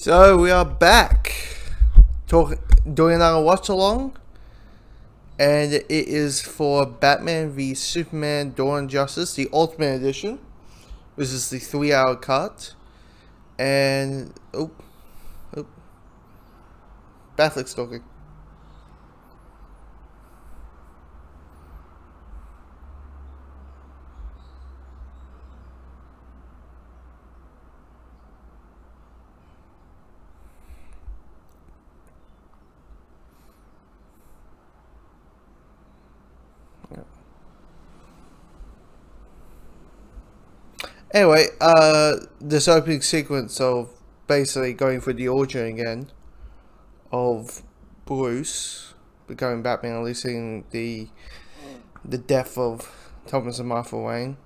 So we are back, doing another watch along, and it is for Batman v Superman: Dawn of Justice, the Ultimate Edition. This is the 3-hour cut, and Batfleck's talking. Anyway, this opening sequence of basically going through the origin again of Bruce becoming Batman, at least seeing the death of Thomas and Martha Wayne.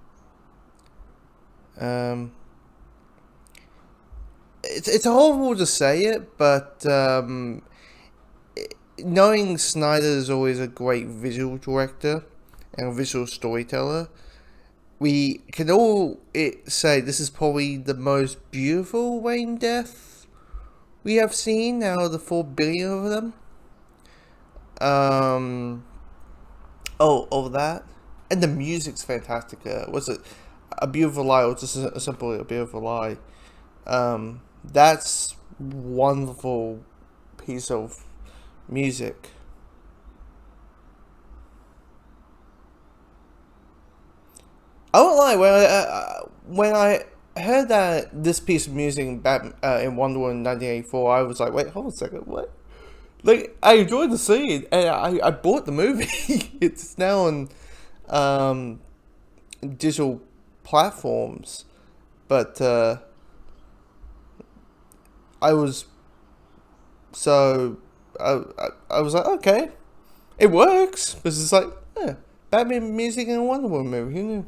It's horrible to say it, but knowing Snyder is always a great visual director and a visual storyteller, we can all say this is probably the most beautiful Wayne death we have seen out of the 4 billion of them. Over that. And the music's fantastic. Was it A Beautiful Lie, or just simply A Beautiful Lie? That's wonderful piece of music. I won't lie, when I heard that this piece of music in Wonder Woman 1984, I was like, wait, hold on a second, what? Like, I enjoyed the scene, and I bought the movie. It's now on digital platforms, but I was like, okay, it works. This is like, Batman music in a Wonder Woman movie, who knew?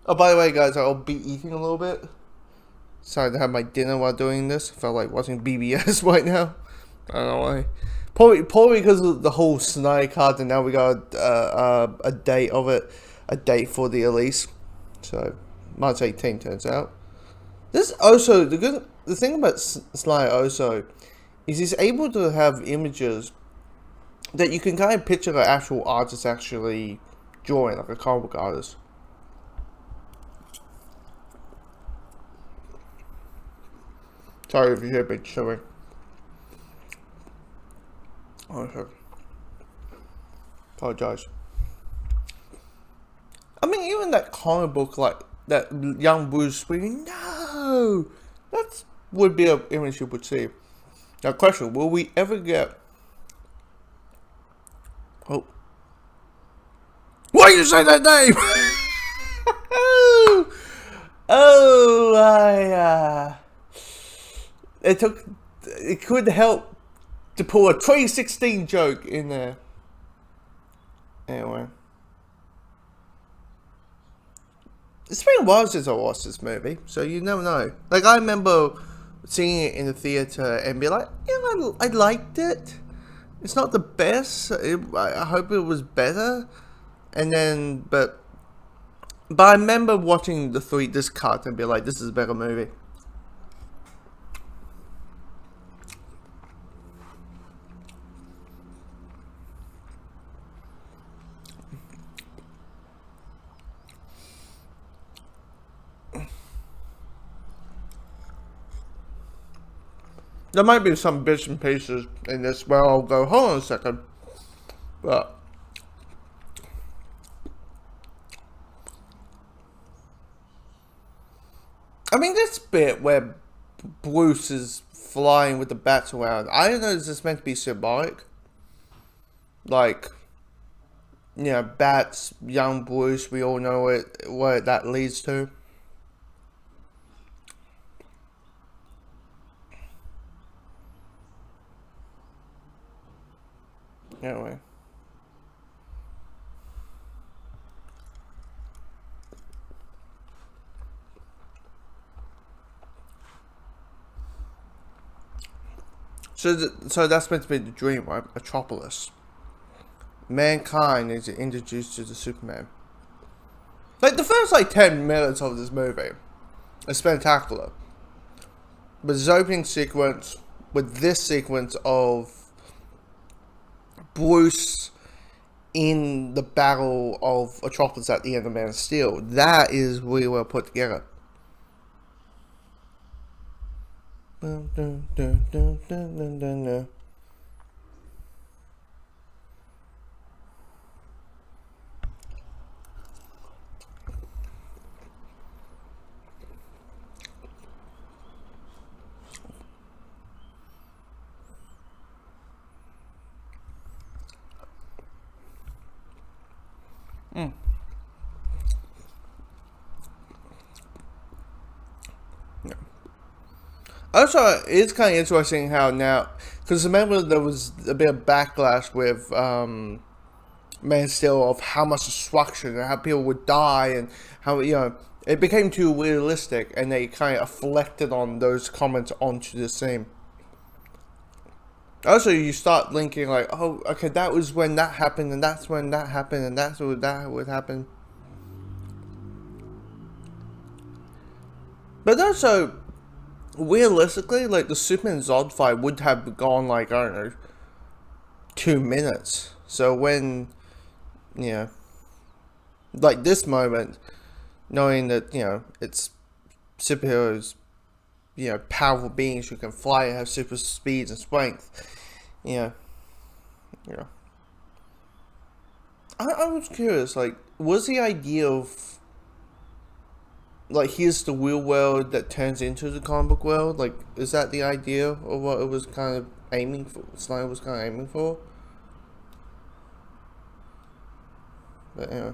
Oh, by the way, guys, I'll be eating a little bit. Sorry to have my dinner while doing this. I felt like watching BBS right now. I don't know why. Probably because of the whole Snyder card, and now we got a date of it, a date for the release. So March 18th turns out. This also the thing about Snyder also is he's able to have images that you can kind of picture the actual artist actually drawing, like a comic book artist. Sorry if you hear me chewing. Okay. Apologize. I mean, even that comic book, like that young Bruce screaming, "No!" That would be an image you would see. Now, question: will we ever get? Oh, why did you say that name? It could help to pull a 2016 joke in there. Anyway. It's been a while since I watched this movie, so you never know. Like, I remember seeing it in the theater and be like, yeah, I liked it. It's not the best. I hope it was better. And then, but I remember watching this cut and be like, this is a better movie. There might be some bits and pieces in this where I'll go, hold on a second. But I mean, this bit where Bruce is flying with the bats around, I don't know, is this meant to be symbolic? Like, you know, bats, young Bruce, we all know what that leads to. Anyway. So that's meant to be the dream, right? Metropolis. Mankind is introduced to the Superman. Like, the first, 10 minutes of this movie is spectacular. But his opening sequence with this sequence of Bruce in the Battle of Metropolis at the end of Man of Steel, that is really well put together. Dun, dun, dun, dun, dun, dun, dun, dun. Also, it's kind of interesting how now, because remember there was a bit of backlash with Man of Steel of how much destruction and how people would die and how, you know, it became too realistic, and they kind of reflected on those comments onto the same. Also, you start linking like, oh, okay, that was when that happened, and that's when that happened, and that's when that would happen. But also, realistically, like the Superman Zod fight would have gone like, I don't know, 2 minutes. So when, you know, like this moment, knowing that, you know, it's superheroes, you know, powerful beings who can fly and have super speeds and strength, you know. I was curious, like, was the idea of, like, here's the real world that turns into the comic book world, like, is that the idea of what it was kind of aiming for, Snyder was kind of aiming for? But anyway.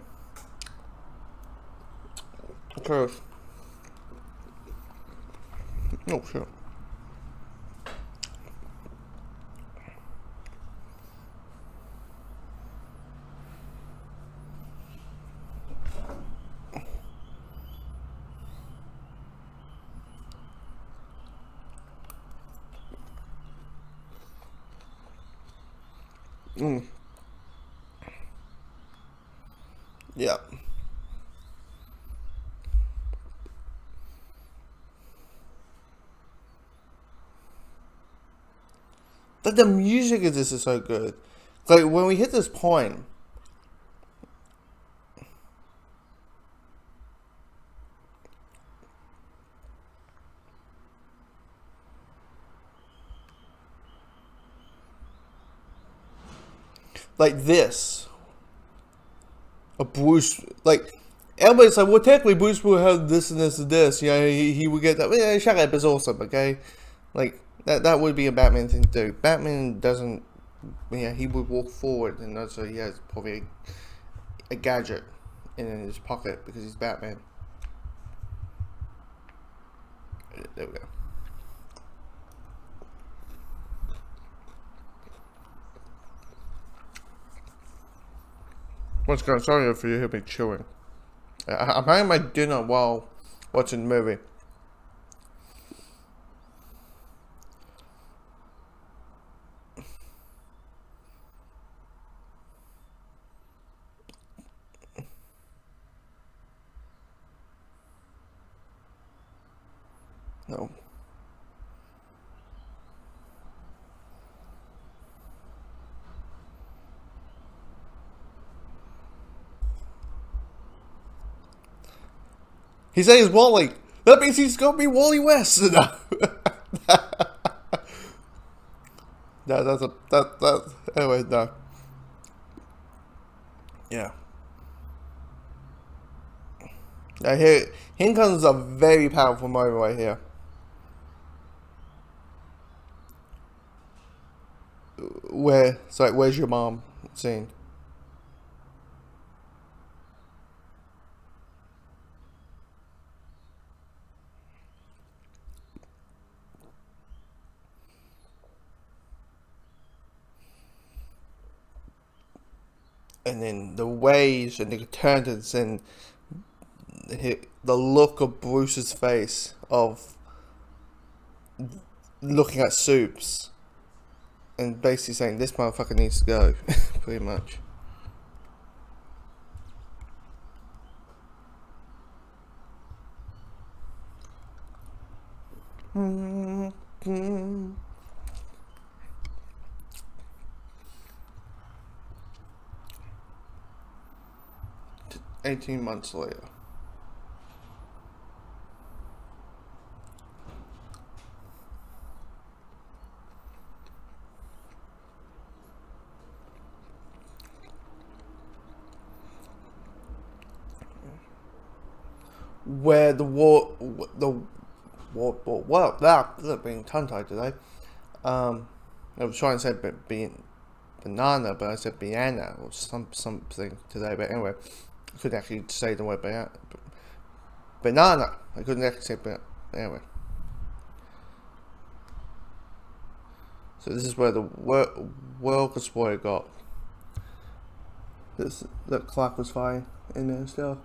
Of course. Oh, sure. Yeah. But the music of this is so good. Like, when we hit this point, like this, a Bruce, like, everybody's like, well, technically, Bruce will have this and this and this. You know, he would get that. Yeah, shut up, it's awesome, okay? Like, that would be a Batman thing to do. Batman doesn't, yeah, he would walk forward, and also he has probably a gadget in his pocket because he's Batman. There we go. Once again, sorry if you hear me chewing. I'm having my dinner while watching the movie. No. He says Wally. That means he's gonna be Wally West. No. No, that. Anyway, no. Yeah. Now here comes a very powerful moment right here. Where, sorry, where's your mom scene? And then the waves and the turns and the look of Bruce's face of looking at Soups and basically saying this motherfucker needs to go, pretty much. Mm-hmm. 18 months later. Where well, that being tongue tied today. I was trying to say being banana, but I said banana or something today. But anyway, I couldn't actually say the word banana. I couldn't actually say banana. Anyway, so this is where the world spoiler got. That Clark was fine in there still.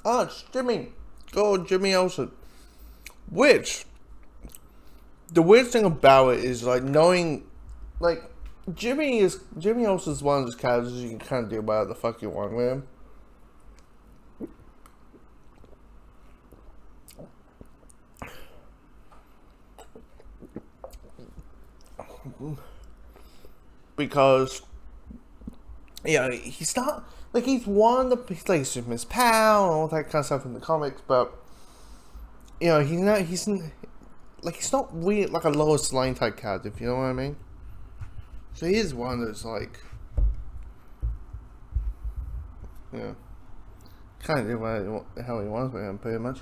Oh, it's Jimmy. Oh, Jimmy Olsen. Which, the weird thing about it is, like, knowing, like, Jimmy Olsen's one of those characters you can kind of do whatever the fuck you want with him. Because, he's not, like, he's one of the, he's like Superman's pal and all that kind of stuff in the comics, but, he's not weird, like a Lois Lane type character, if you know what I mean? So he is one that's like, kind of do what the hell he wants with him, pretty much.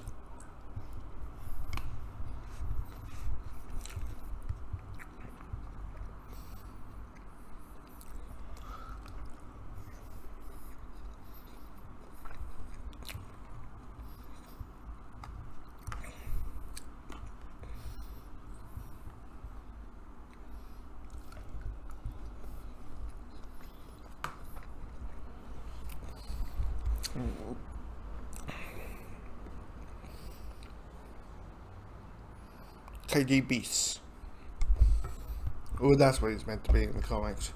KG Beast. Well, that's what he's meant to be in the comics.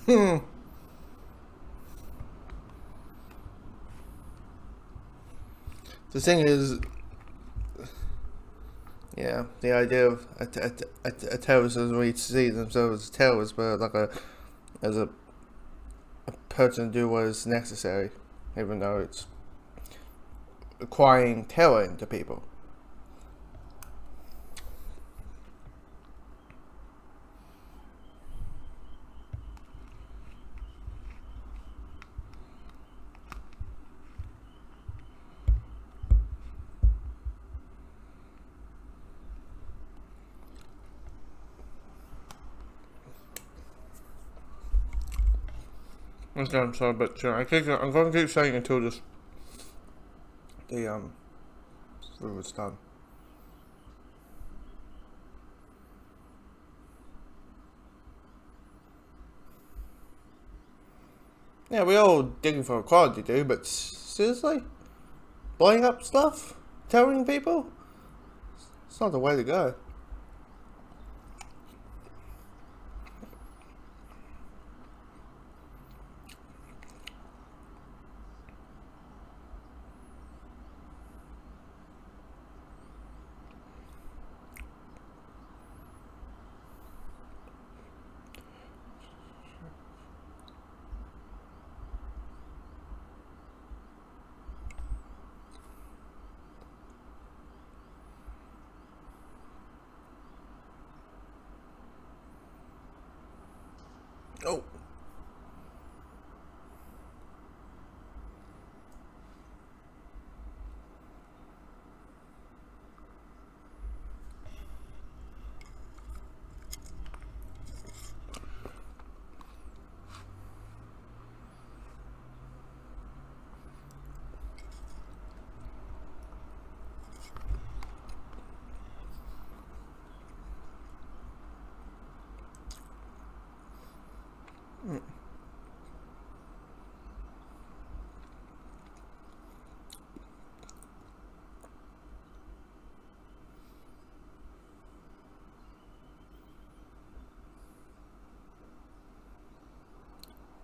The thing is, the idea of a terrorist is we see themselves as terrorists, but like as a person to do what is necessary, even though it's acquiring terror into people. Okay, I'm sorry, but I'm going to keep saying until the food is done. Yeah, we all digging for equality, dude, but seriously? Blowing up stuff? Telling people? It's not the way to go. Oh.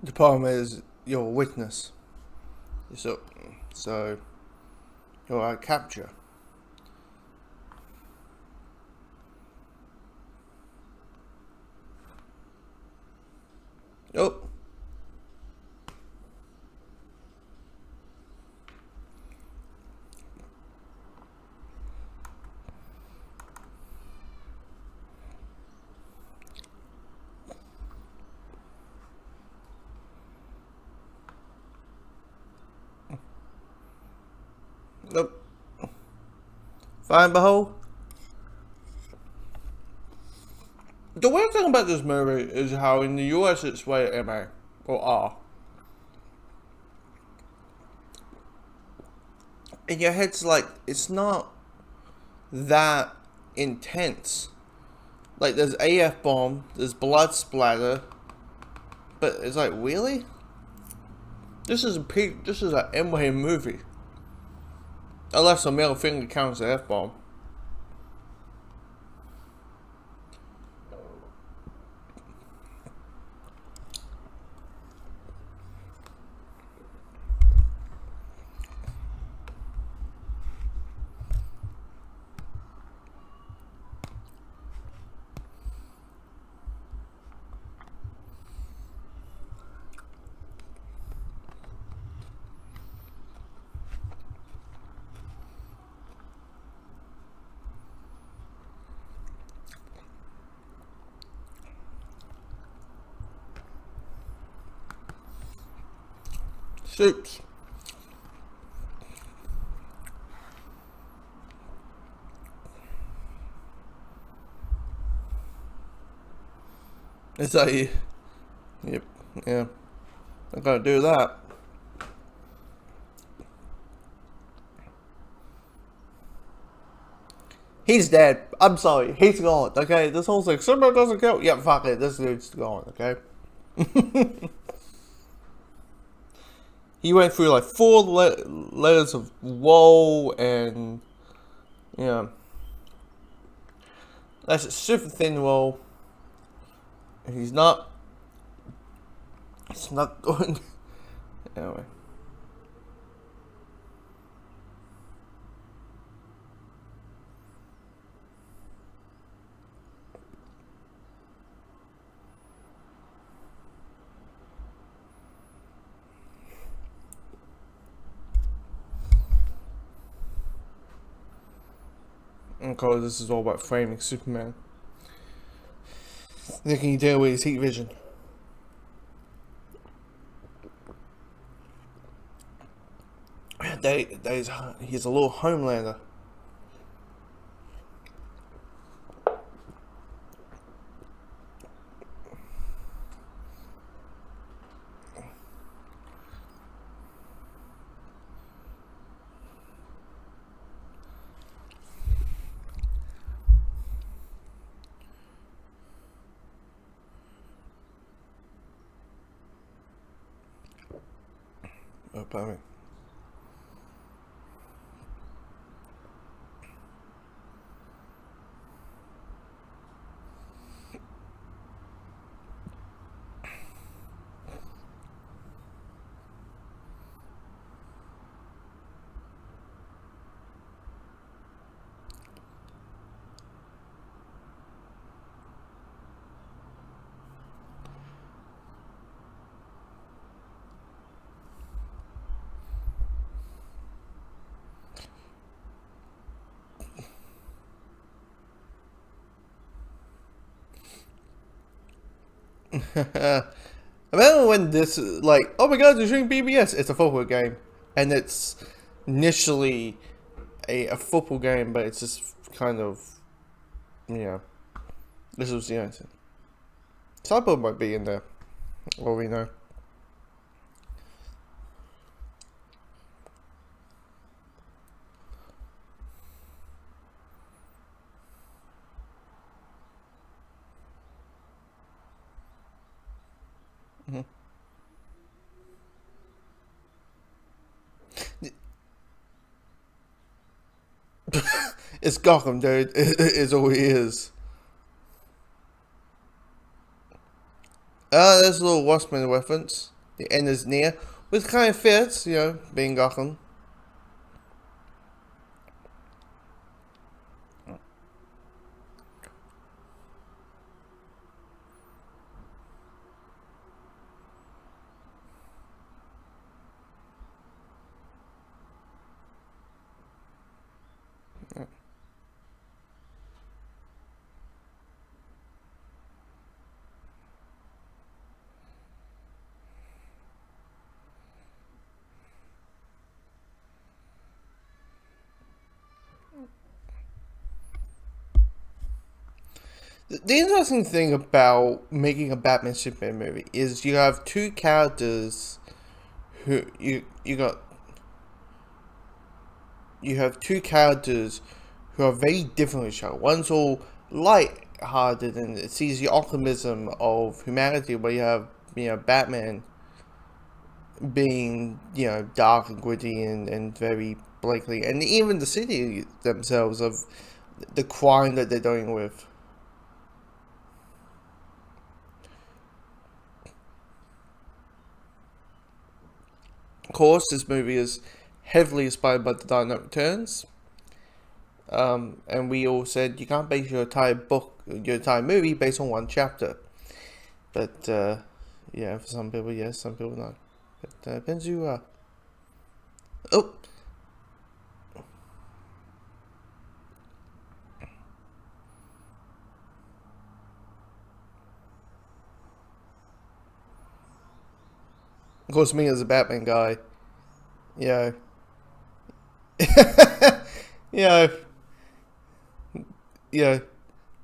The problem is you're a witness. So you're a capture. Oh. Nope. Fine, behold. The weird thing about this movie is how in the US it's rated MA or R. In your head's like, it's not that intense. Like, there's AF bomb, there's blood splatter, but it's like, really? This is an MA movie. Unless a middle finger counts the F bomb. Soups. It's like, yep, yeah, I gotta do that. He's dead. I'm sorry, he's gone. Okay, this whole thing, Superman doesn't kill. Yeah, fuck it, this dude's gone. Okay. He went through like 4 layers of woe and yeah, that's a super thin woe. He's not. It's not going. Anyway. Okay, this is all about framing Superman. Then can you deal with his heat vision? He's a little Homelander. Oh, pardon me. I remember when this, like, oh my god, they're showing BBS. It's a football game. And it's initially a football game, but it's just kind of, yeah. This was the answer. Cyborg might be in there. What we know. It's Gotham, dude. It's all it is. There's a little Watchmen reference. The end is near, which kind of fits, being Gotham. The interesting thing about making a Batman Superman movie is you have two characters who you have two characters who are very different from each other. One's all light-hearted and it sees the optimism of humanity, where you have Batman being dark and gritty and very blankly, and even the city themselves of the crime that they're dealing with. Of course, this movie is heavily inspired by The Dark Knight Returns. And we all said you can't base your entire movie based on one chapter. But, yeah, for some people, yes, some people not. But, depends who you are. Oh! Of course, me as a Batman guy, you know, you know,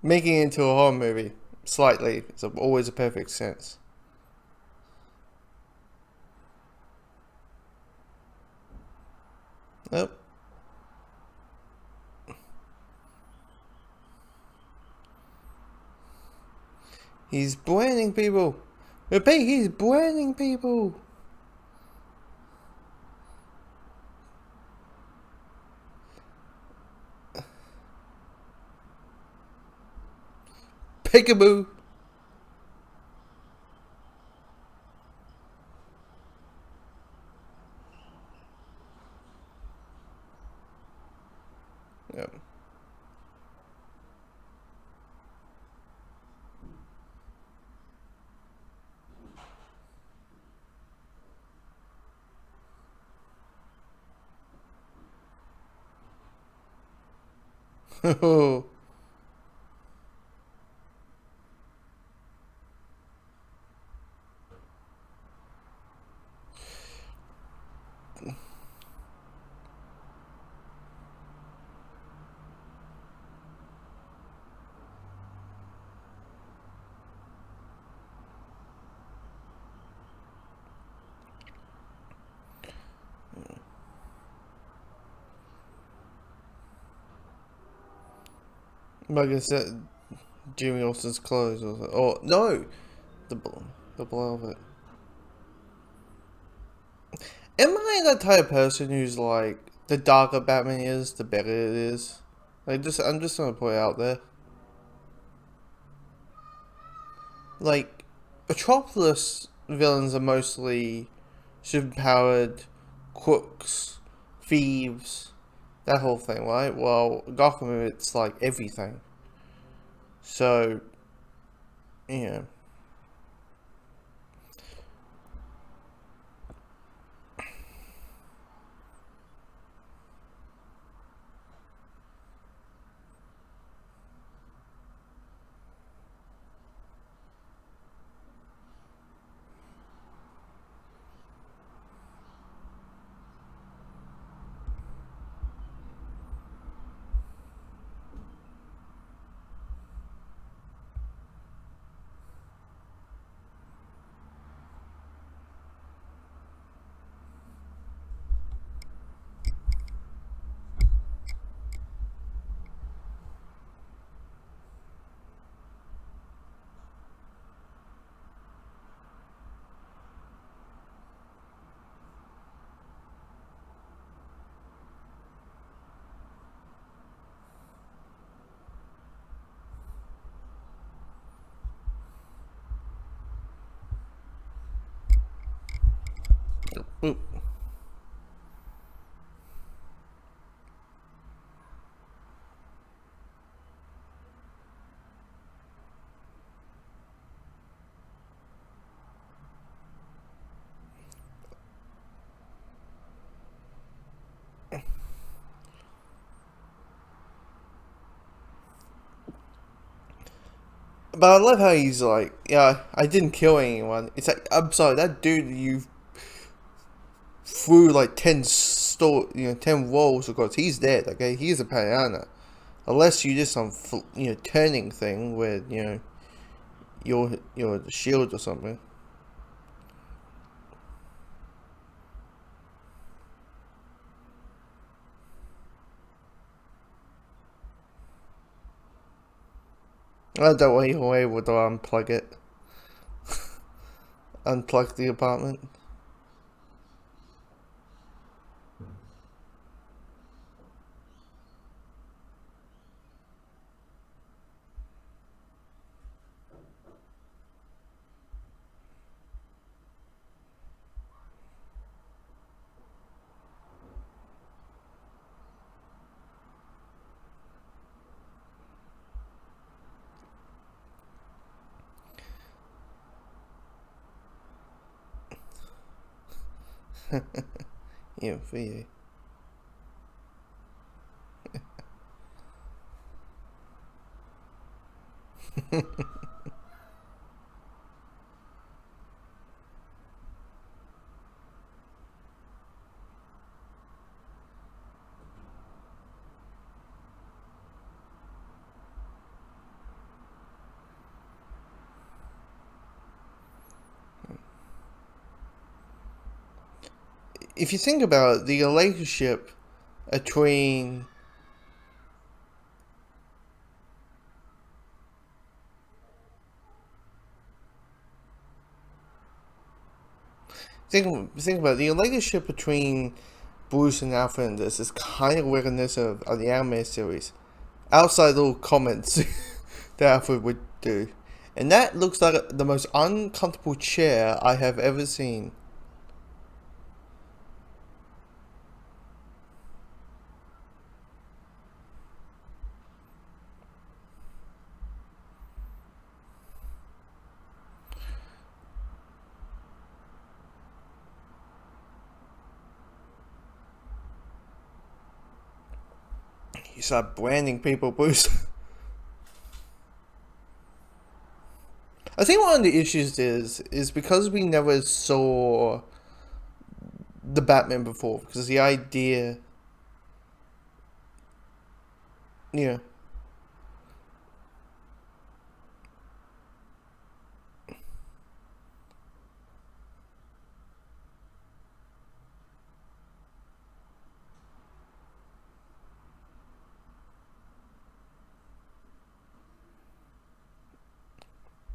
making it into a horror movie slightly is always a perfect sense. Oh. He's branding people. Repeat, he's branding people. Peekaboo. Yep. Oh. Like I said, Jimmy Olsen's clothes. Oh no, the the blow of it. Am I that type of person who's like, the darker Batman is, the better it is? I'm just gonna put it out there. Like, Metropolis villains are mostly superpowered crooks, thieves, that whole thing, right? Well, Gotham, it's like everything. So, yeah. But I love how he's like, yeah, I didn't kill anyone. It's like, I'm sorry, that dude you threw like 10 rolls across, he's dead, okay? He's a piranha. Unless you did some, turning thing with, your shield or something. I don't want you able to unplug it. Unplug the apartment. Yeah, for you. If you think about it, the relationship between think about it, the relationship between Bruce and Alfred in this is kind of weirdness of the anime series. Outside little comments that Alfred would do. And that looks like the most uncomfortable chair I have ever seen. You start branding people, Bruce. I think one of the issues is because we never saw the Batman before, because the idea, yeah.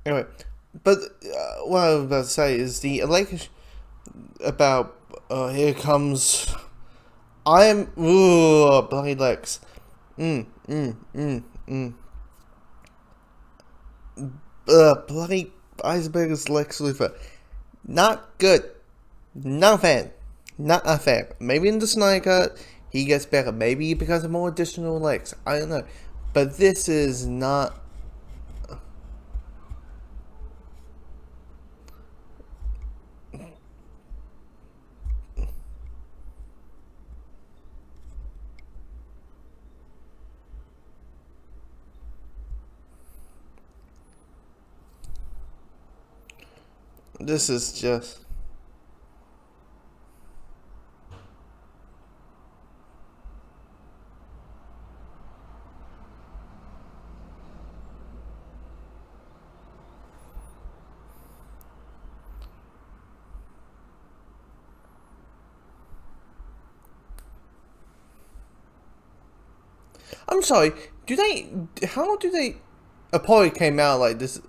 Anyway, but what I was about to say is the like about here comes I am bloody Lex. Mm mm mm mm. Bloody Iceberg's Lex Luthor. Not good. Not a fan. Not a fan. Maybe in the Snyder cut he gets better. Maybe he becomes a more additional Lex. I don't know. But this is not. This is just. I'm sorry. Do they? How do they? Apollo came out like this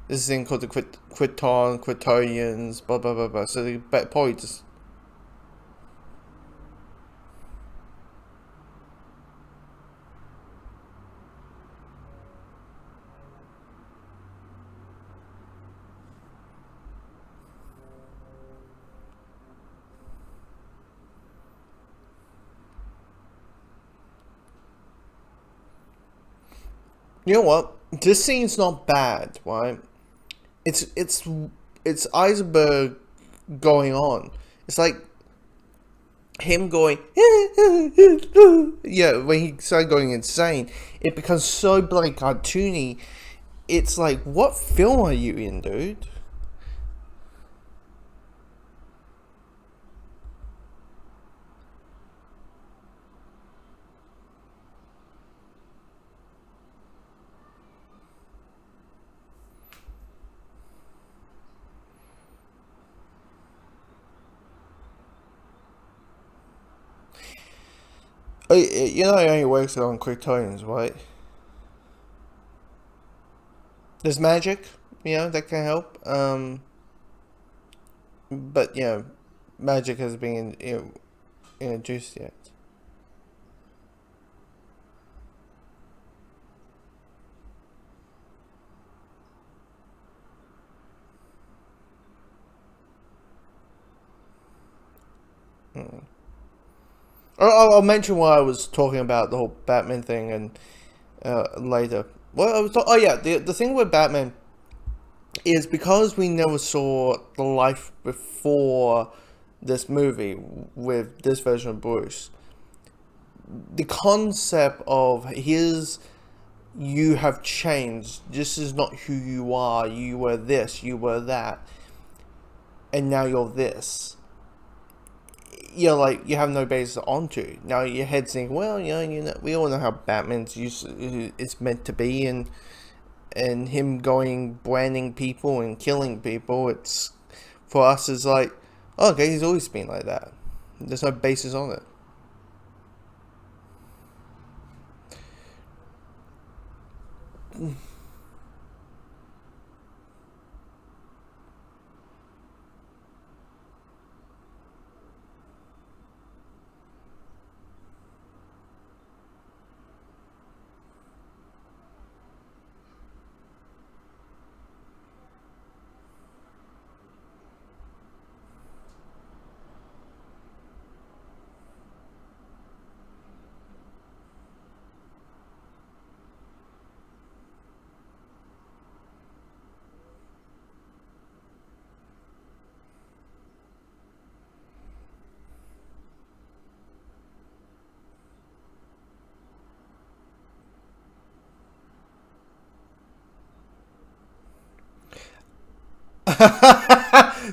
thing called the Kryptonians, blah blah blah blah. So they probably just. You know what? This scene's not bad, right? It's Eisenberg going on. It's like him going, yeah, when he started going insane, it becomes so bloody cartoony. It's like, what film are you in, dude? You know, it only works on Kryptonians, right? There's magic, that can help. But magic has been introduced yet. Mm. I'll mention why I was talking about the whole Batman thing and later. Well, oh yeah, the thing with Batman is because we never saw the life before this movie with this version of Bruce. The concept of his you have changed. This is not who you are. You were this, you were that, and now you're this. Like you have no basis onto. Now your head's thinking, well, we all know how Batman's it's meant to be, and him going branding people and killing people. It's for us is like, oh, okay, he's always been like that. There's no basis on it.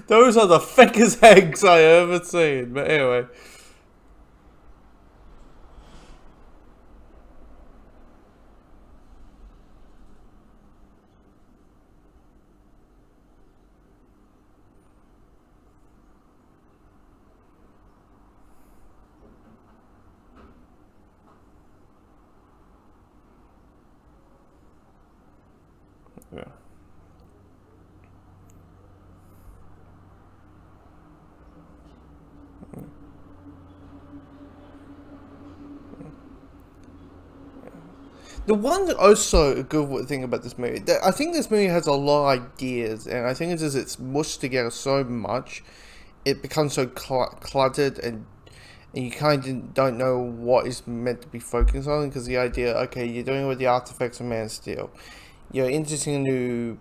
Those are the thickest eggs I ever seen. But anyway. Yeah. The one also good thing about this movie, I think this movie has a lot of ideas, and I think it's mushed together so much, it becomes so cluttered, and you kind of don't know what is meant to be focused on, because the idea, okay, you're doing it with the artifacts of Man of Steel, you're introducing a new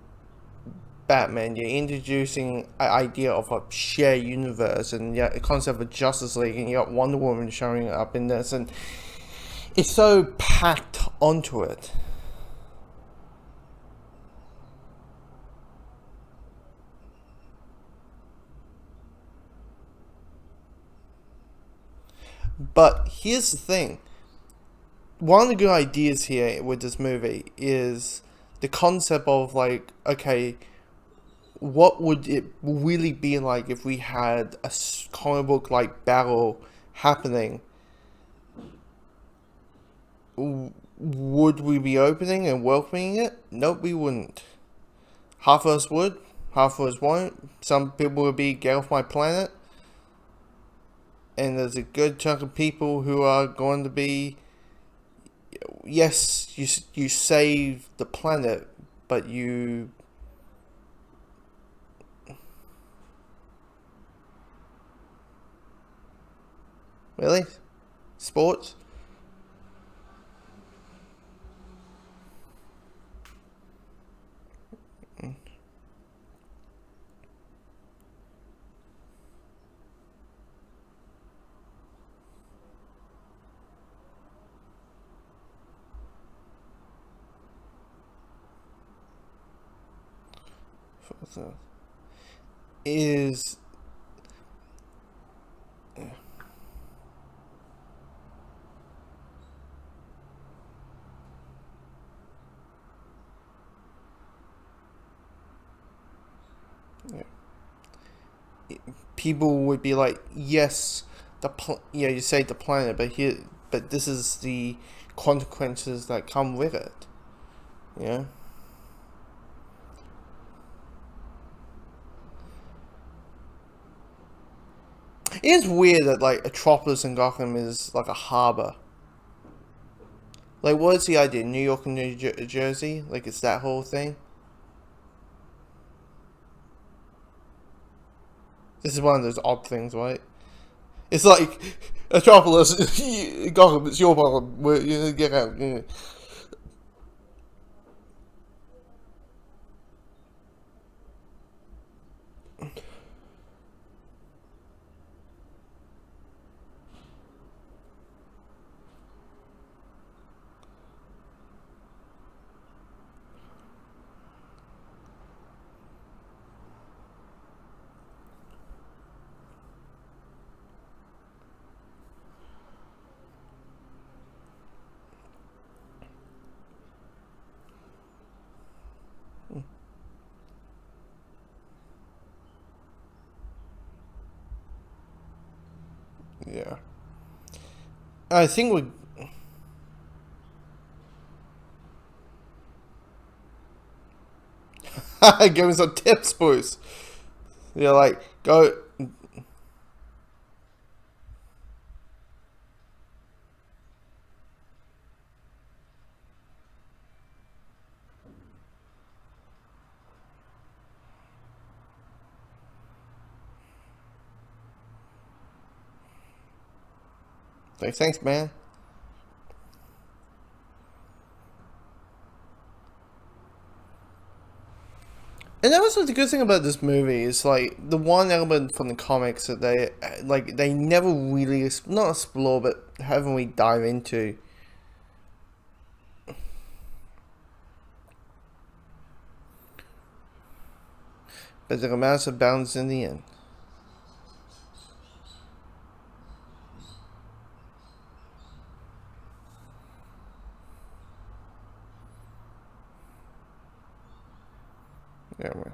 Batman, you're introducing an idea of a shared universe, and a concept of Justice League, and you got Wonder Woman showing up in this, and it's so packed onto it. But here's the thing. One of the good ideas here with this movie is the concept of like, okay, what would it really be like if we had a comic book like battle happening? Would we be opening and welcoming it? Nope, we wouldn't. Half of us would, half of us won't. Some people would be, get off my planet. And there's a good chunk of people who are going to be, yes, you save the planet, but you really sports. is people would be like, yes, you say the planet, but this is the consequences that come with it. Yeah. It is weird that like Metropolis and Gotham is like a harbor. Like, what is the idea? New York and New Jersey? Like, it's that whole thing? This is one of those odd things, right? It's like Metropolis, Gotham, it's your problem. You get out. Yeah. I think we give me some tips, boys. You're like, go. Like, thanks, man. And that was the good thing about this movie is like the one element from the comics that they never really not explore but haven't we dive into. But the amounts of balance in the end. Yeah, man.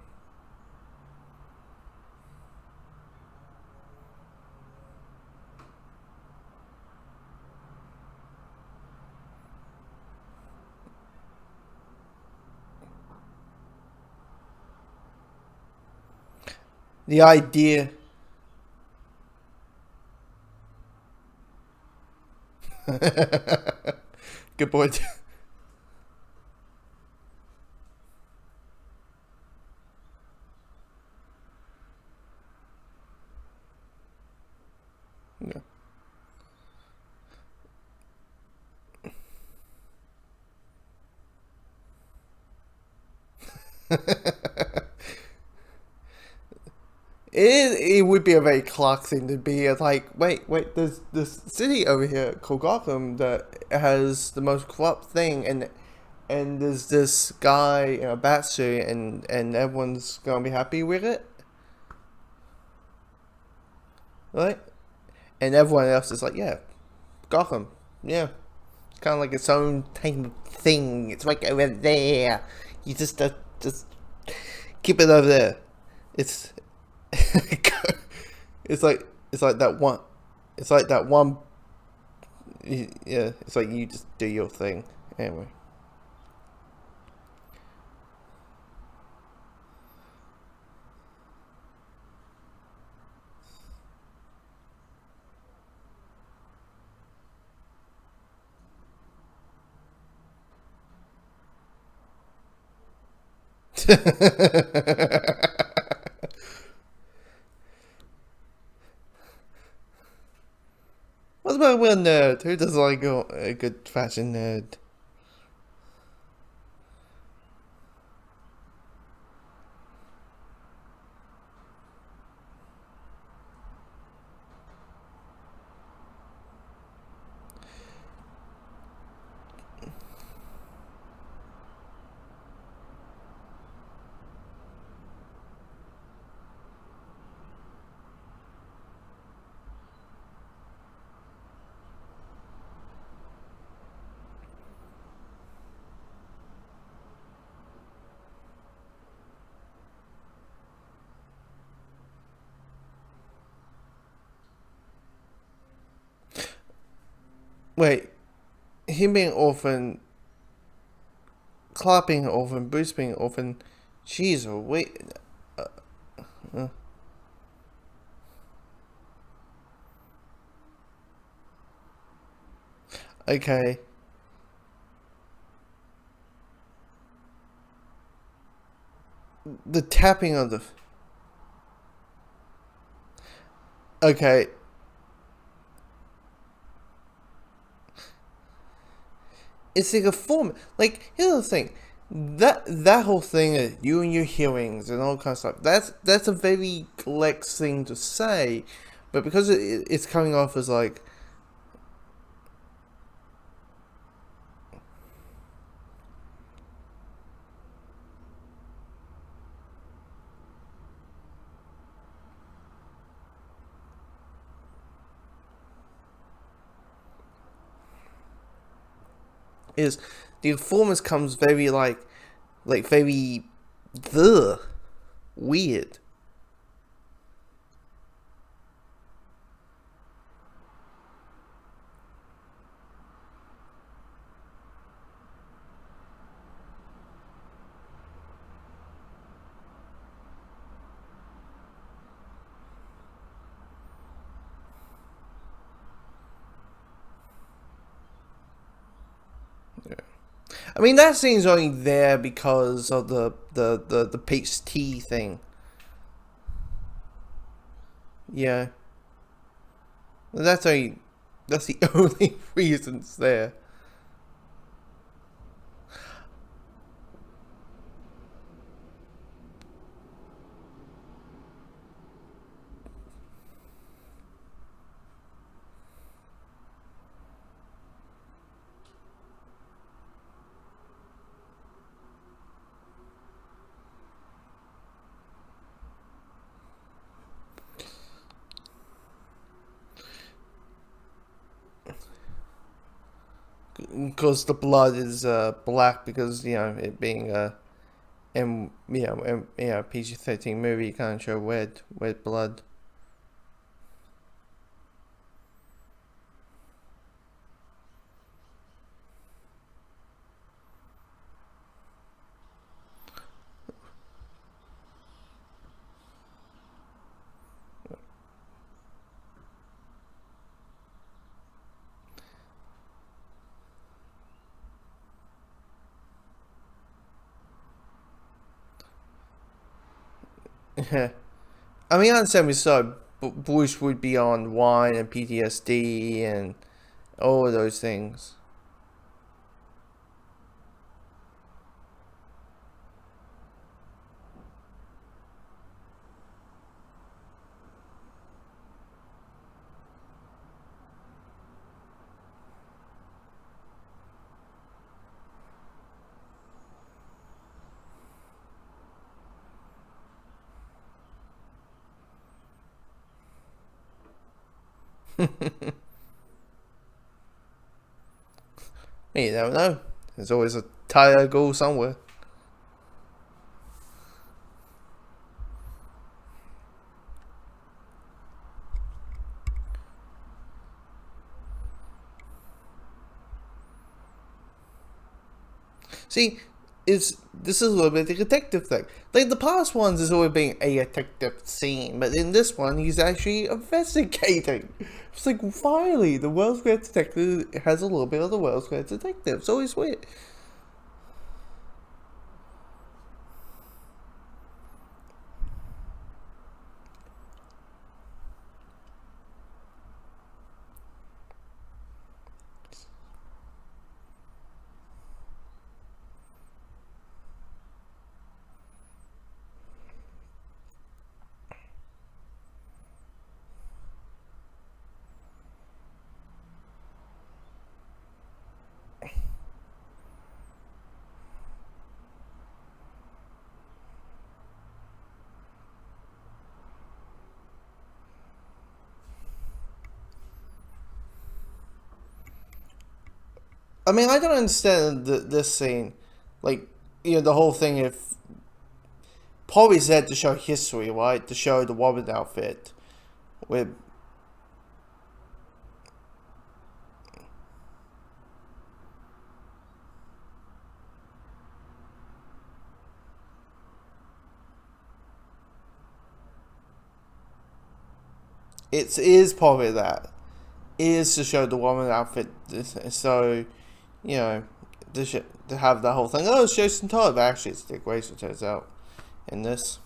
The idea. Good point. Yeah. It would be a very Clark thing to be like, wait, there's this city over here called Gotham that has the most corrupt thing, and there's this guy in a bat suit, and everyone's gonna be happy with it, right? And everyone else is like, yeah, Gotham, yeah, it's kind of like its own type of thing. It's like over there. You just keep it over there. It's it's like that one. It's like that one. Yeah, it's like you just do your thing anyway. What about a nerd? Who doesn't like a good fashion nerd? Wait, him being orphan, Clark being orphan, Bruce being orphan. Jeez, wait. Uh, okay. The tapping of the. Okay. It's like a form. Like, here's the thing. That whole thing of you and your hearings and all kind of stuff. That's a very Lex thing to say, but because it's coming off as like. Is the performance comes very like very the weird. I mean, that scene's only there because of the Pete's tea thing. Yeah, that's only that's the only reason it's there. Because the blood is black because it being PG-13 movie, you can't show red blood. I mean, I understand we saw Bruce would be on wine and PTSD and all of those things. You never know. There's always a tire go somewhere. See, this is a little bit of the detective thing. Like the past ones has always been a detective scene, but in this one he's actually investigating. It's like finally the world's greatest detective has a little bit of the world's greatest detective. It's always weird. I mean, I don't understand this scene. Like, the whole thing, if probably said to show history, right? To show the woman outfit. With it is probably that. It is to show the woman outfit, so, you know, to have that whole thing. Oh, it's Jason Todd, but actually it's Dick Grayson, turns out, in this.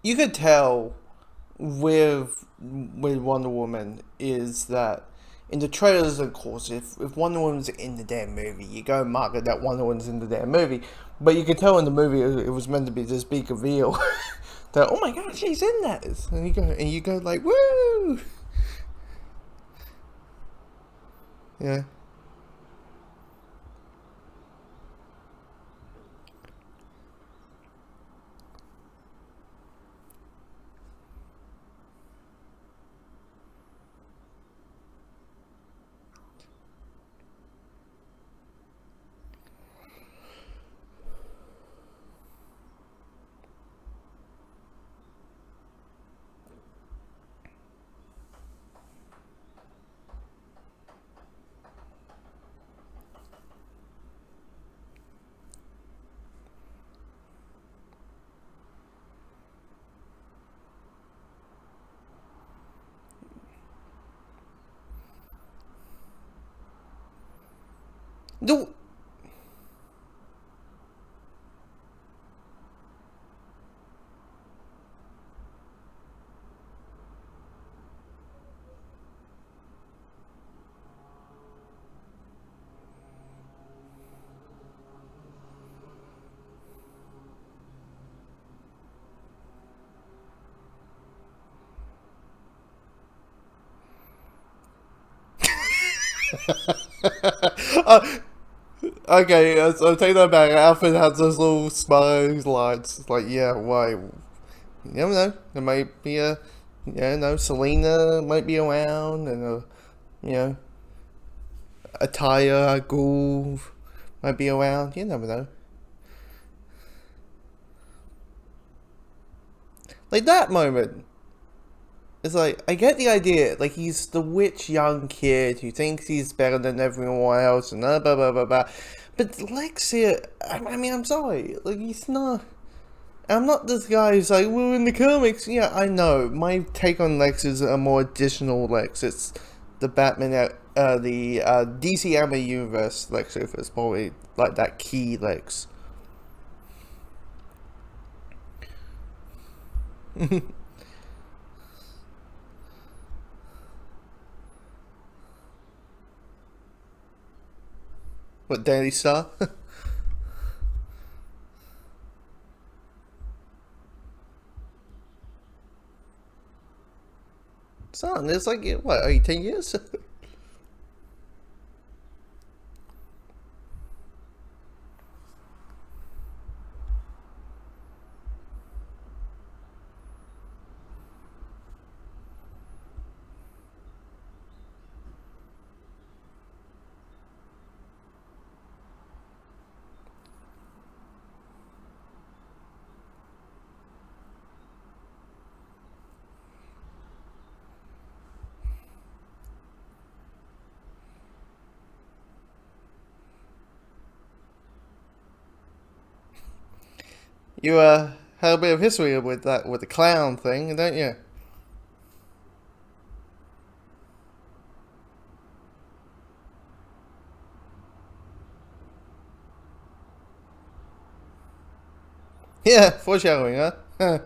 You could tell with Wonder Woman is that in the trailers, of course, if Wonder Woman's in the damn movie, you go and market that Wonder Woman's in the damn movie. But you could tell in the movie it was meant to be this big reveal that, oh my god, she's in that, and you go like, woo, yeah. No. uh, okay, I'll take that back. Alfred has those little smiling lines. It's like, yeah, why? You never know. There might be a, yeah, no, Selena might be around, and you know, a Ghoul might be around. You never know. Like that moment, it's like, I get the idea. Like, he's the rich young kid who thinks he's better than everyone else, and blah, blah, blah, blah, blah. But Lex here, I mean, I'm sorry. Like, he's not. I'm not this guy who's like, well, in the comics, yeah, I know. My take on Lex is a more additional Lex. It's the Batman, the DC Anime Universe Lex Luthor is probably like that key Lex. What, Daily Star? Son, it's like, what, 18 years? You, had a bit of history with that, with the clown thing, don't you? Yeah, foreshadowing, huh?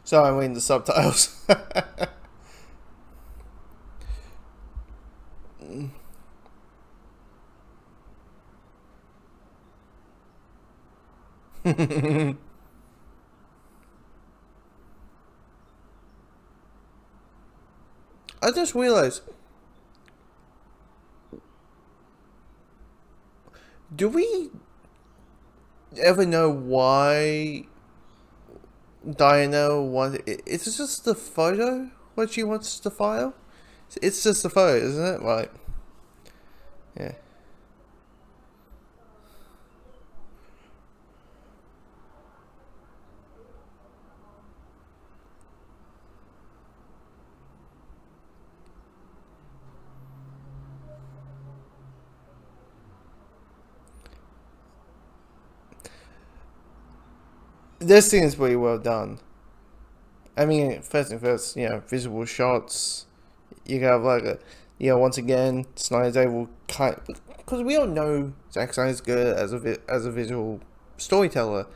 So I'm reading the subtitles. I just realized, do we ever know why Diana wanted? It's just the photo what she wants to file. It's just the photo, isn't it? Right. Yeah. This thing is pretty well done. I mean, first and first, visual shots. You have like once again, Snyder's able kind because we all know Zack Snyder's good as a visual storyteller,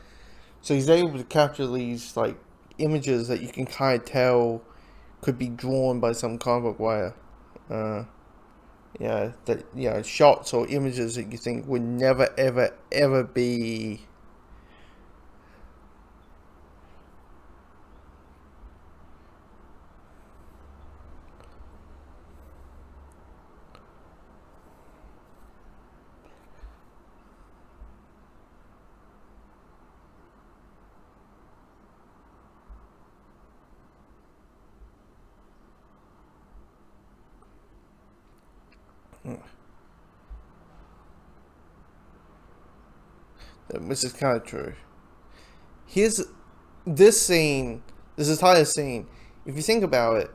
so he's able to capture these like images that you can kind of tell could be drawn by some comic book writer. Shots or images that you think would never ever ever be. Which is kind of true. Here's this scene, this entire scene. If you think about it,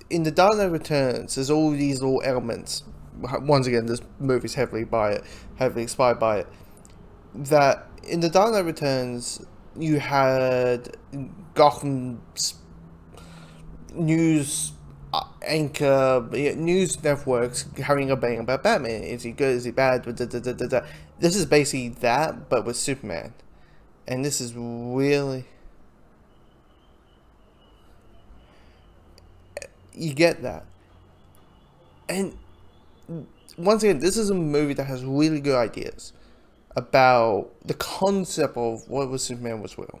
in The Dark Knight Returns, there's all these little elements. Once again, this movie's heavily inspired by it. That in The Dark Knight Returns, you had Gotham's news anchor, news networks having a bang about Batman. Is he good? Is he bad? This is basically that, but with Superman. And this is really... You get that. And once again, this is a movie that has really good ideas about the concept of what was Superman was real.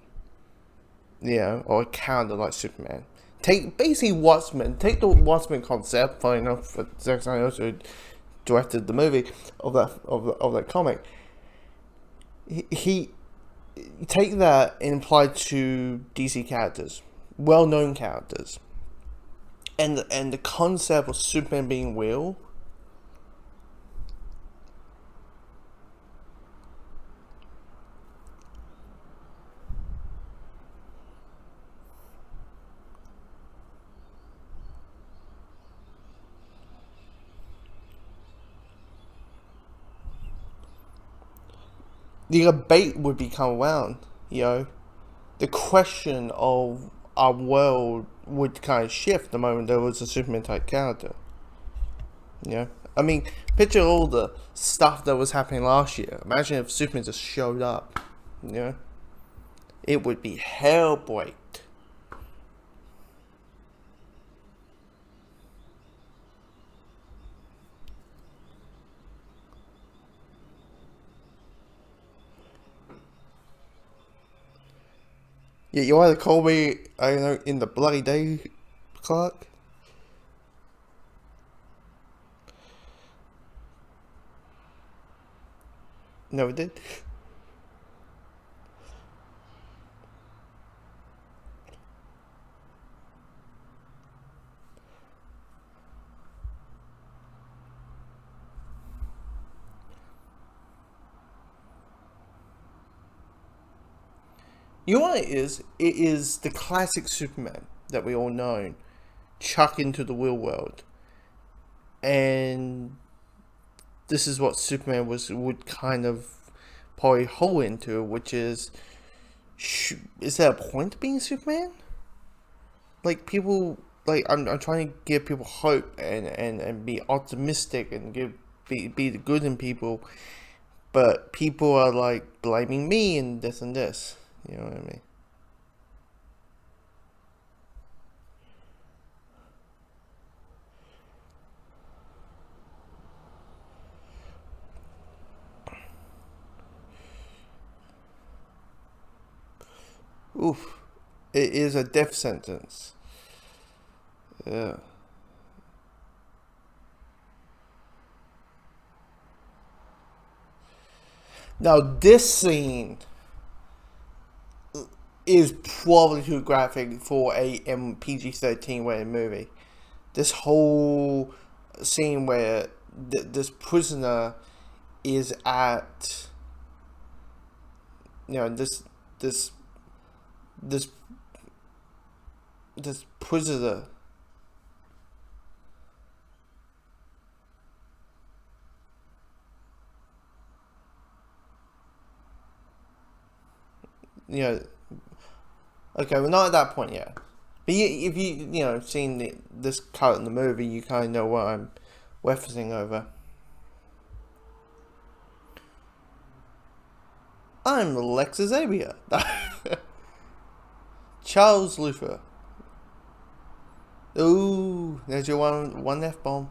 Or a character like Superman. Take basically Watchmen. Take the Watchmen concept. Funny enough, Zack Snyder also directed the movie of that comic. He take that and apply it to DC characters, well-known characters, and the concept of Superman being real. The debate would become around, the question of our world would kind of shift the moment there was a Superman type character. I mean, picture all the stuff that was happening last year. Imagine if Superman just showed up. It would be hellbreak. Yeah, you want to call me, I don't know, in the bloody day, Clark? Never did. You know what it is? It is the classic Superman that we all know, chuck into the real world. And this is what Superman would kind of probably hole into, which is is there a point to being Superman? Like people, like I'm trying to give people hope and be optimistic and be the good in people, but people are like blaming me and this and this. You know what I mean? Oof, it is a death sentence. Yeah. Now this scene is probably too graphic for a PG-13 rated movie. This whole scene where this prisoner is at, you know, this this this prisoner. You know, okay, we're not at that point yet. But if you know seen this cut in the movie, you kind of know what I'm referencing over. I'm Lex Xavier. Charles Luther. Ooh, there's your one F bomb.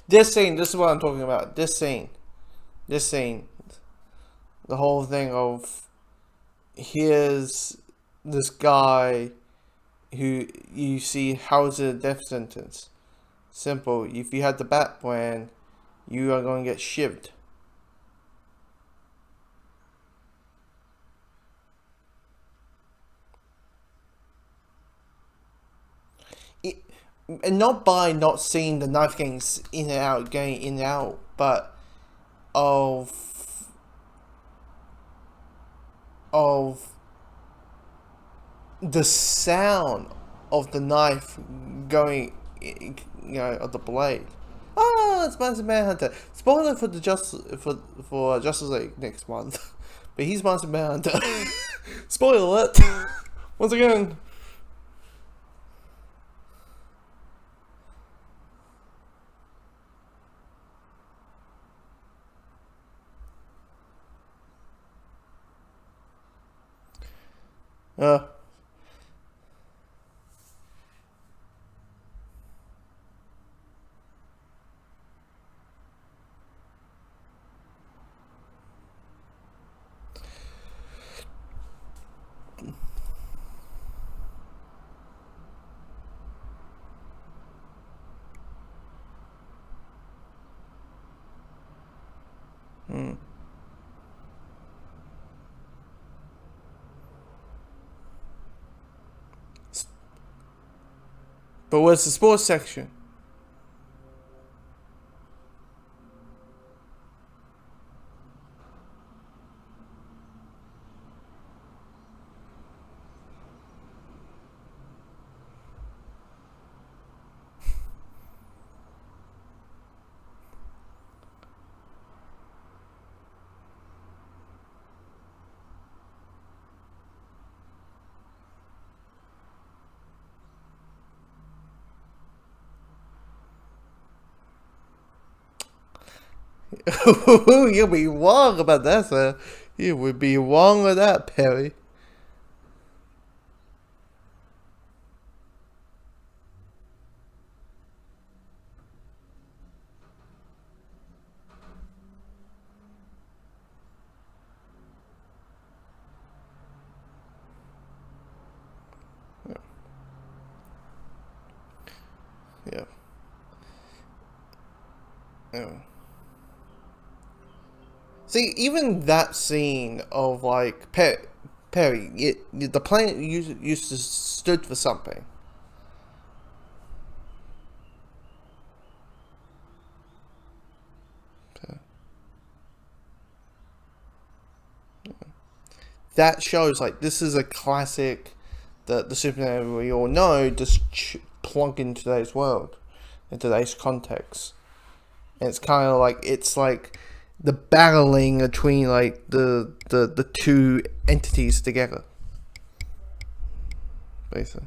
This scene, this is what I'm talking about. This scene, the whole thing of here's this guy who you see how's a death sentence. Simple. If you had the bat plan, you are going to get shivved. It, and not by not seeing the knife getting in and out, going in and out, but of of the sound of the knife going, you know, of the blade. Oh, it's Monster Manhunter. Spoiler for the for Justice League next month, but he's Monster Manhunter. Spoiler alert! Once again. Uh, hmm. But where's the sports section? You'll be wrong about that, sir. You would be wrong with that, Perry. Yeah. Yeah. See, even that scene of like Perry, the planet used to stood for something. So, that shows like this is a classic that the Superman we all know just plunk into today's world, in today's context. And it's kind of like it's like the battling between like the two entities together, basically.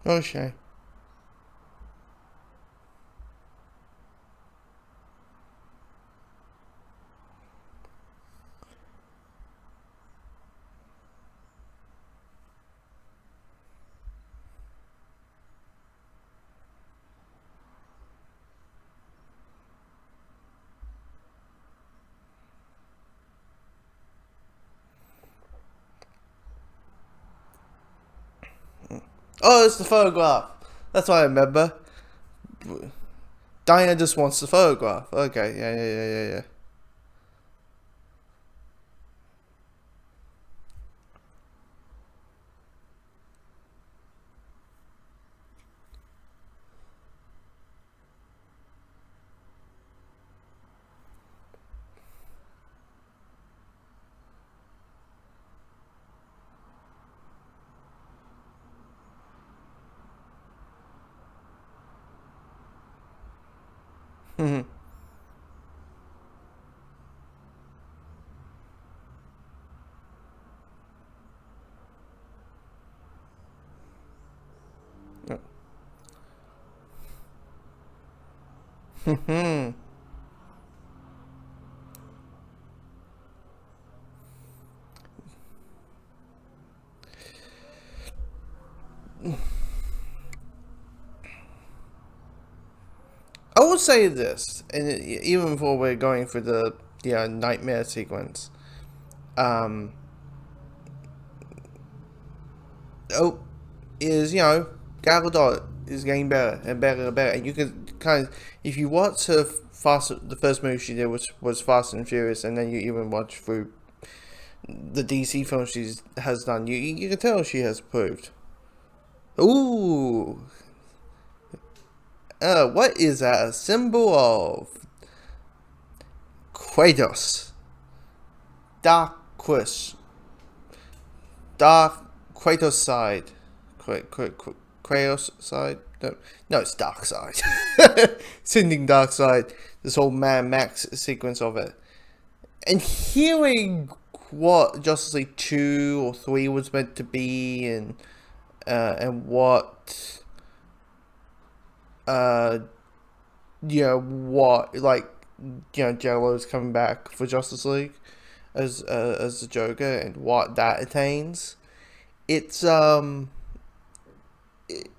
Okay. Oh, it's the photograph. That's what I remember. Diana just wants the photograph. Okay, yeah. Yeah. I will say this, and even before we're going through the nightmare sequence, um, oh, is Gal Gadot is getting better and better and better, and you can kind of if you watch her the first movie she did was Fast and Furious, and then you even watch through the DC films she has done, you can tell she has improved. Ooh, what is that a symbol of? Kratos, Dark Dark Kratos side. Kratos side? No, it's Dark side. Sending Dark side. This whole Man Max sequence of it. And hearing what Justice League 2 or 3 was meant to be, and what uh what like Jello's coming back for Justice League as the Joker, and what that attains. It's it,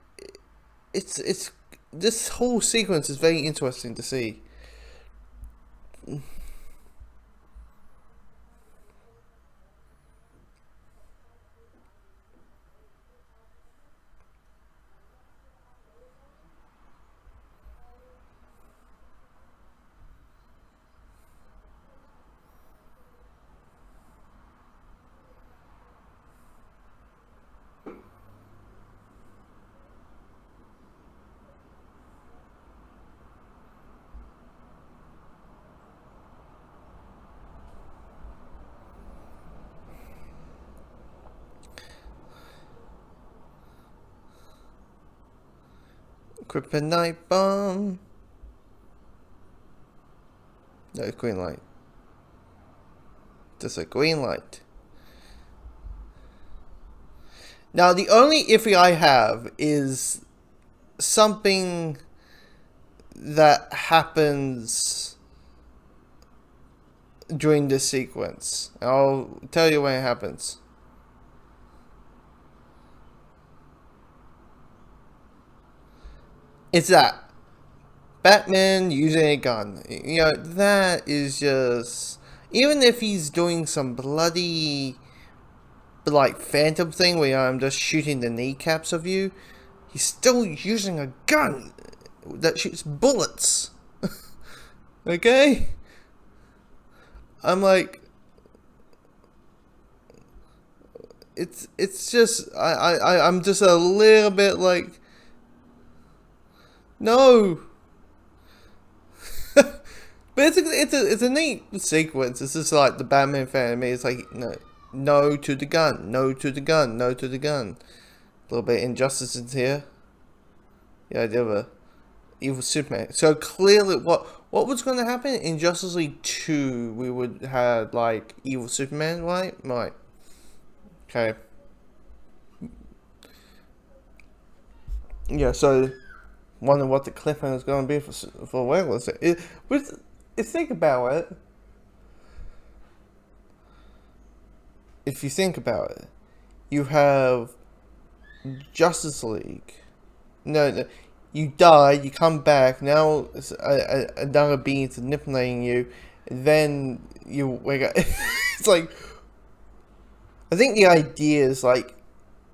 it's this whole sequence is very interesting to see. Kryptonite bomb. No, green light. Just a green light. Now, the only iffy I have is something that happens during this sequence. I'll tell you when it happens. It's that Batman using a gun. You know, that is just, even if he's doing some bloody like phantom thing where I'm just shooting the kneecaps of you, he's still using a gun that shoots bullets. Okay? I'm like, it's just I'm just a little bit like, no. But it's a neat sequence. It's just like the Batman fan of me. It's like, no to the gun, no to the gun, no to the gun. A little bit of injustices here. Yeah, I did a evil Superman. So clearly, what was going to happen in Justice League 2? We would have like evil Superman, right? Right. Okay. Yeah. So, wonder what the cliffhanger is going to be for Wales. Think about it. If you think about it, you have Justice League. No, you die, you come back. Now it's another being's manipulating you. And then you wake up. It's like, I think the idea is like,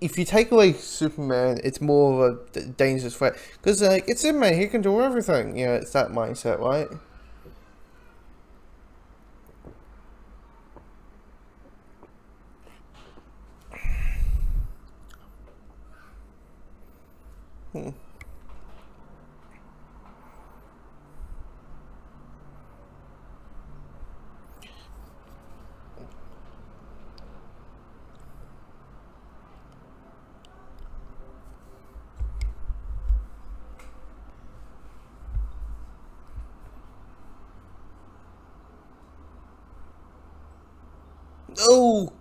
if you take away Superman, it's more of a dangerous threat because like it's Superman, he can do everything. You know, it's that mindset, right? Hmm. Oh.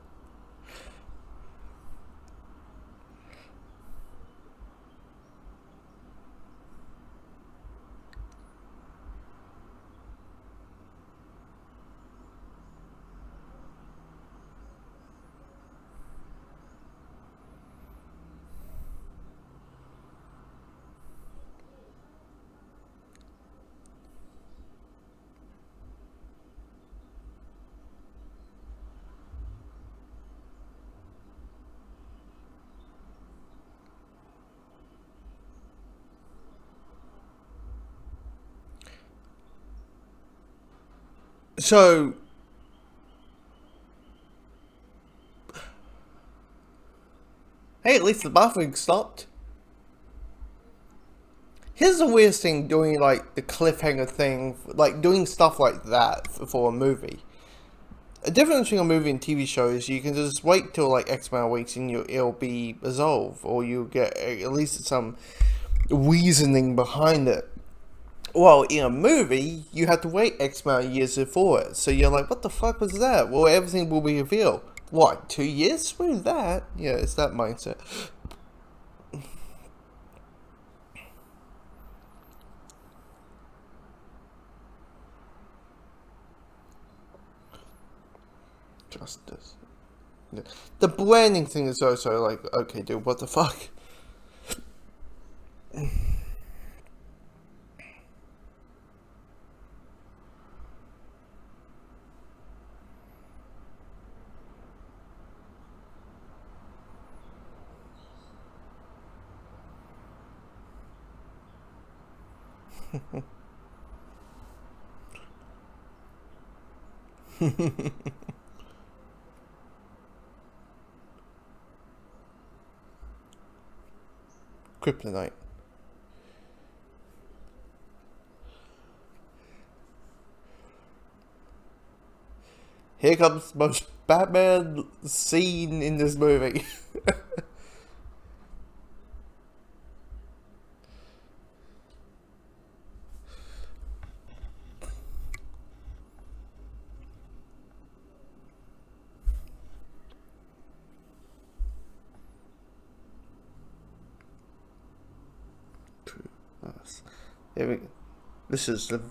So, hey, at least the buffering stopped. Here's the weirdest thing: doing like the cliffhanger thing, like doing stuff like that for a movie. A difference between a movie and TV show is you can just wait till like X amount of weeks and it'll be resolved, or you get at least some reasoning behind it. Well, in a movie, you have to wait X amount of years for it. So you're like, what the fuck was that? Well, everything will be revealed. What, 2 years? What is that? Yeah, it's that mindset. Justice. The branding thing is also like, okay, dude, what the fuck? Kryptonite. Here comes the most Batman scene in this movie. Here we, this is the.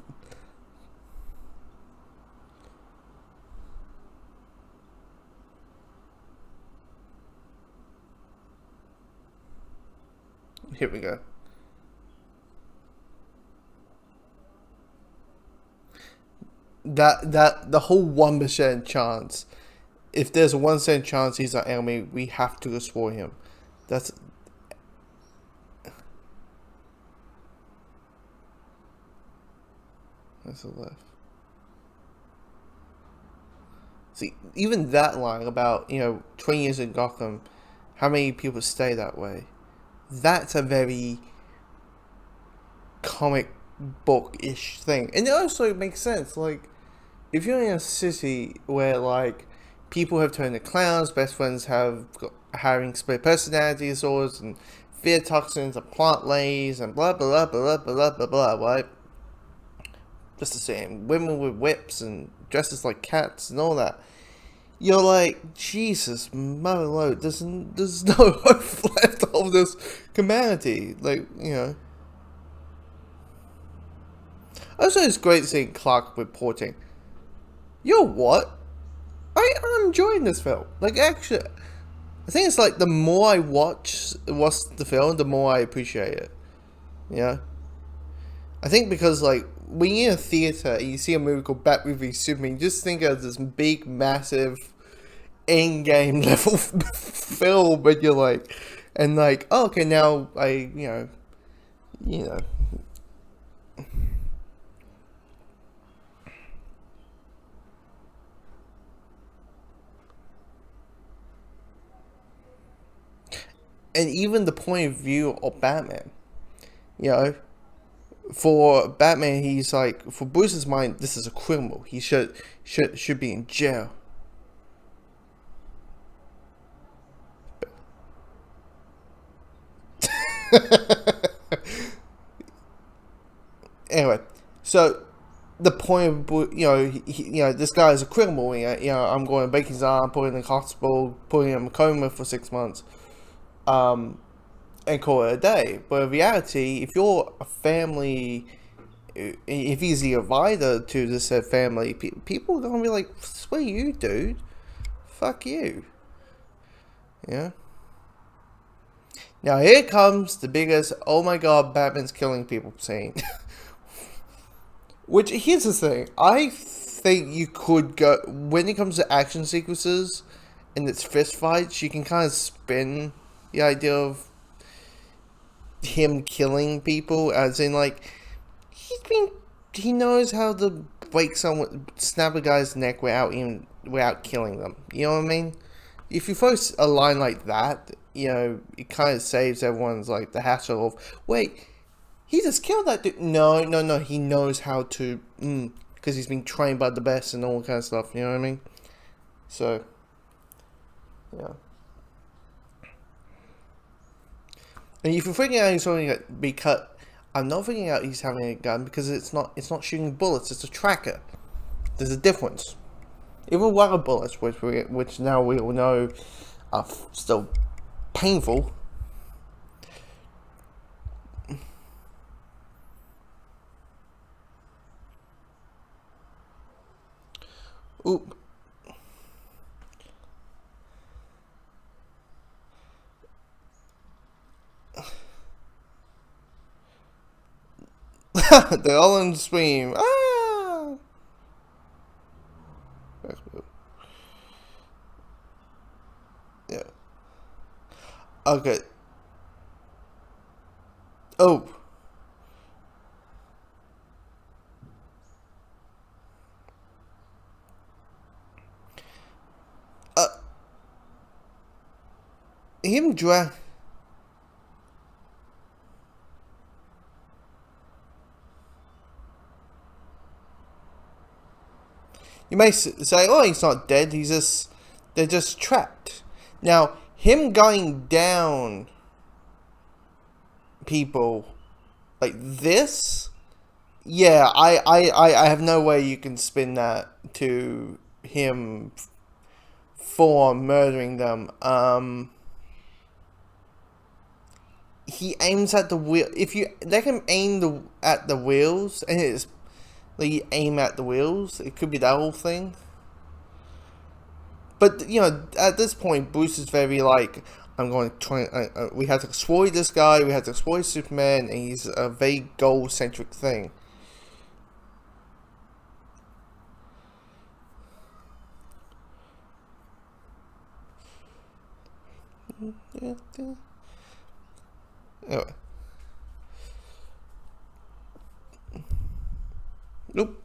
Here we go. that the whole 1% chance. If there's a 1% chance he's our enemy, we have to destroy him. That's the left. See, even that line about 20 years in Gotham, how many people stay that way? That's a very comic book-ish thing, and it also makes sense. Like, if you're in a city where like people have turned to clowns, best friends having split personality disorders and fear toxins and plant lays and blah blah blah blah blah blah blah, right? Just the same, women with whips and dresses like cats and all that. You're like, Jesus, mother load, there's no hope left of this humanity. Like, Also, it's great seeing Clark reporting, "Yo, what? I'm enjoying this film." Like, actually, I think it's like the more I watch the film, the more I appreciate it. I think because like when you're in a theater and you see a movie called Batman v Superman, you just think of this big, massive, in-game level film, but you're like, and like, oh, okay, now I. And even the point of view of Batman, for Batman, he's like, for Bruce's mind, this is a criminal. He should be in jail. Anyway, so the point of this guy is a criminal. I'm going to break his arm, put him in the hospital, put him in a coma for 6 months. And call it a day. But in reality, if you're a family, if he's the advisor to this said family, people are gonna be like, "Screw you, dude. Fuck you." Yeah. Now here comes the biggest, "Oh my God, Batman's killing people" scene. Which, here's the thing, I think you could go, when it comes to action sequences and it's fist fights, you can kind of spin the idea of him killing people, as in like he knows how to snap a guy's neck without killing them. You know what I mean? If you focus a line like that, it kind of saves everyone's like the hassle of, wait, he just killed that dude. No, he knows how to, because he's been trained by the best and all that kind of stuff. You know what I mean? So, yeah. And if you're thinking out he's going to be cut, I'm not thinking out he's having a gun, because it's not shooting bullets, it's a tracker. There's a difference. Even rubber bullets, which now we all know are still painful. Oop. They all in scream. Ah! Yeah. Okay. Oh. Him drag. You may say, "Oh, he's not dead. They're just trapped." Now, him going down people like this, yeah, I have no way you can spin that to him for murdering them. He aims at the wheel. If you let him aim at the wheels, and it's like you aim at the wheels, it could be that whole thing. But at this point, Bruce is very like, I'm going to try. We have to exploit this guy. We have to exploit Superman, and he's a very goal-centric thing. Anyway. Nope.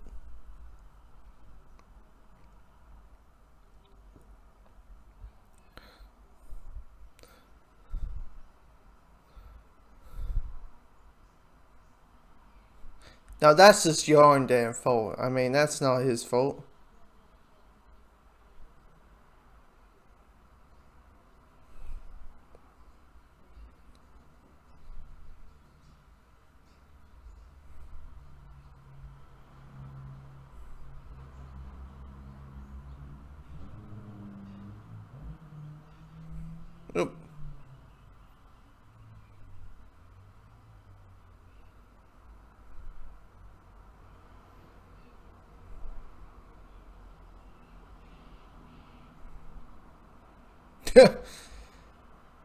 Now that's just your own damn fault. I mean, that's not his fault. Nope.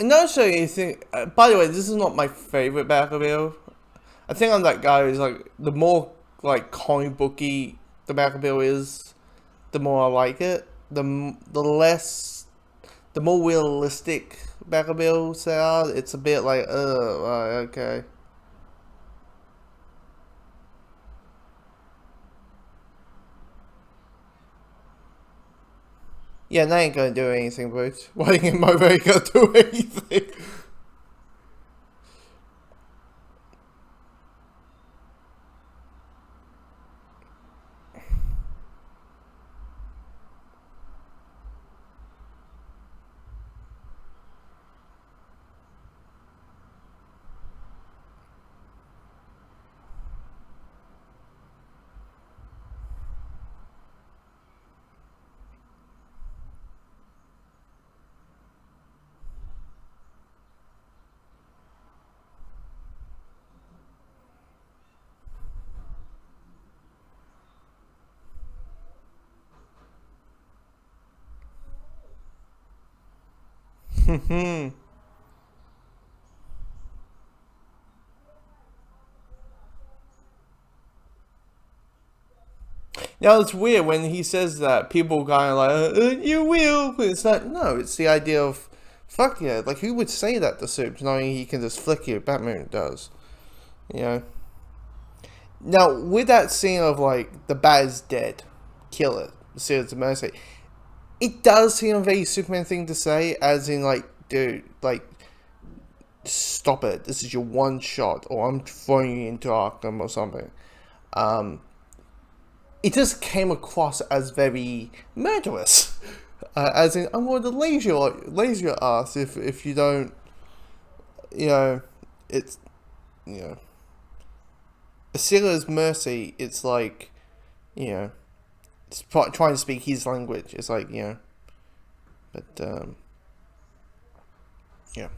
And also, you think. By the way, this is not my favorite Batmobile. I think I'm that guy who's like, the more like comic booky the Batmobile is, the more I like it. The less, the more realistic Batmobiles they are, it's a bit like, right, okay. Yeah, they ain't gonna do anything, Bruce. Why ain't Mobo gonna do anything? Now it's weird when he says that. People kind of like, "You will." It's like, no. It's the idea of, fuck yeah. Like, who would say that to Supes, knowing he can just flick you? Batman does. You know. Now with that scene of like the bat is dead, kill it. Serious mercy. It does seem a very Superman thing to say, as in like, dude, like, stop it. This is your one shot, or I'm throwing you into Arkham or something. It just came across as very murderous. As in, I'm going to laser your ass if you don't, you know, it's, you know, a sailor's mercy. It's like, you know, it's trying to speak his language. It's like, you know, but yeah.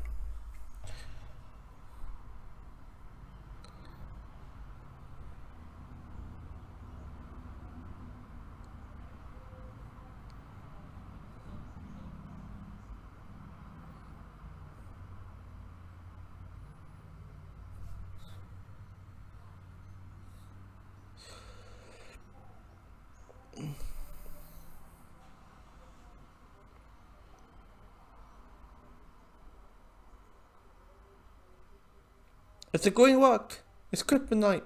It's a going work. It's kryptonite.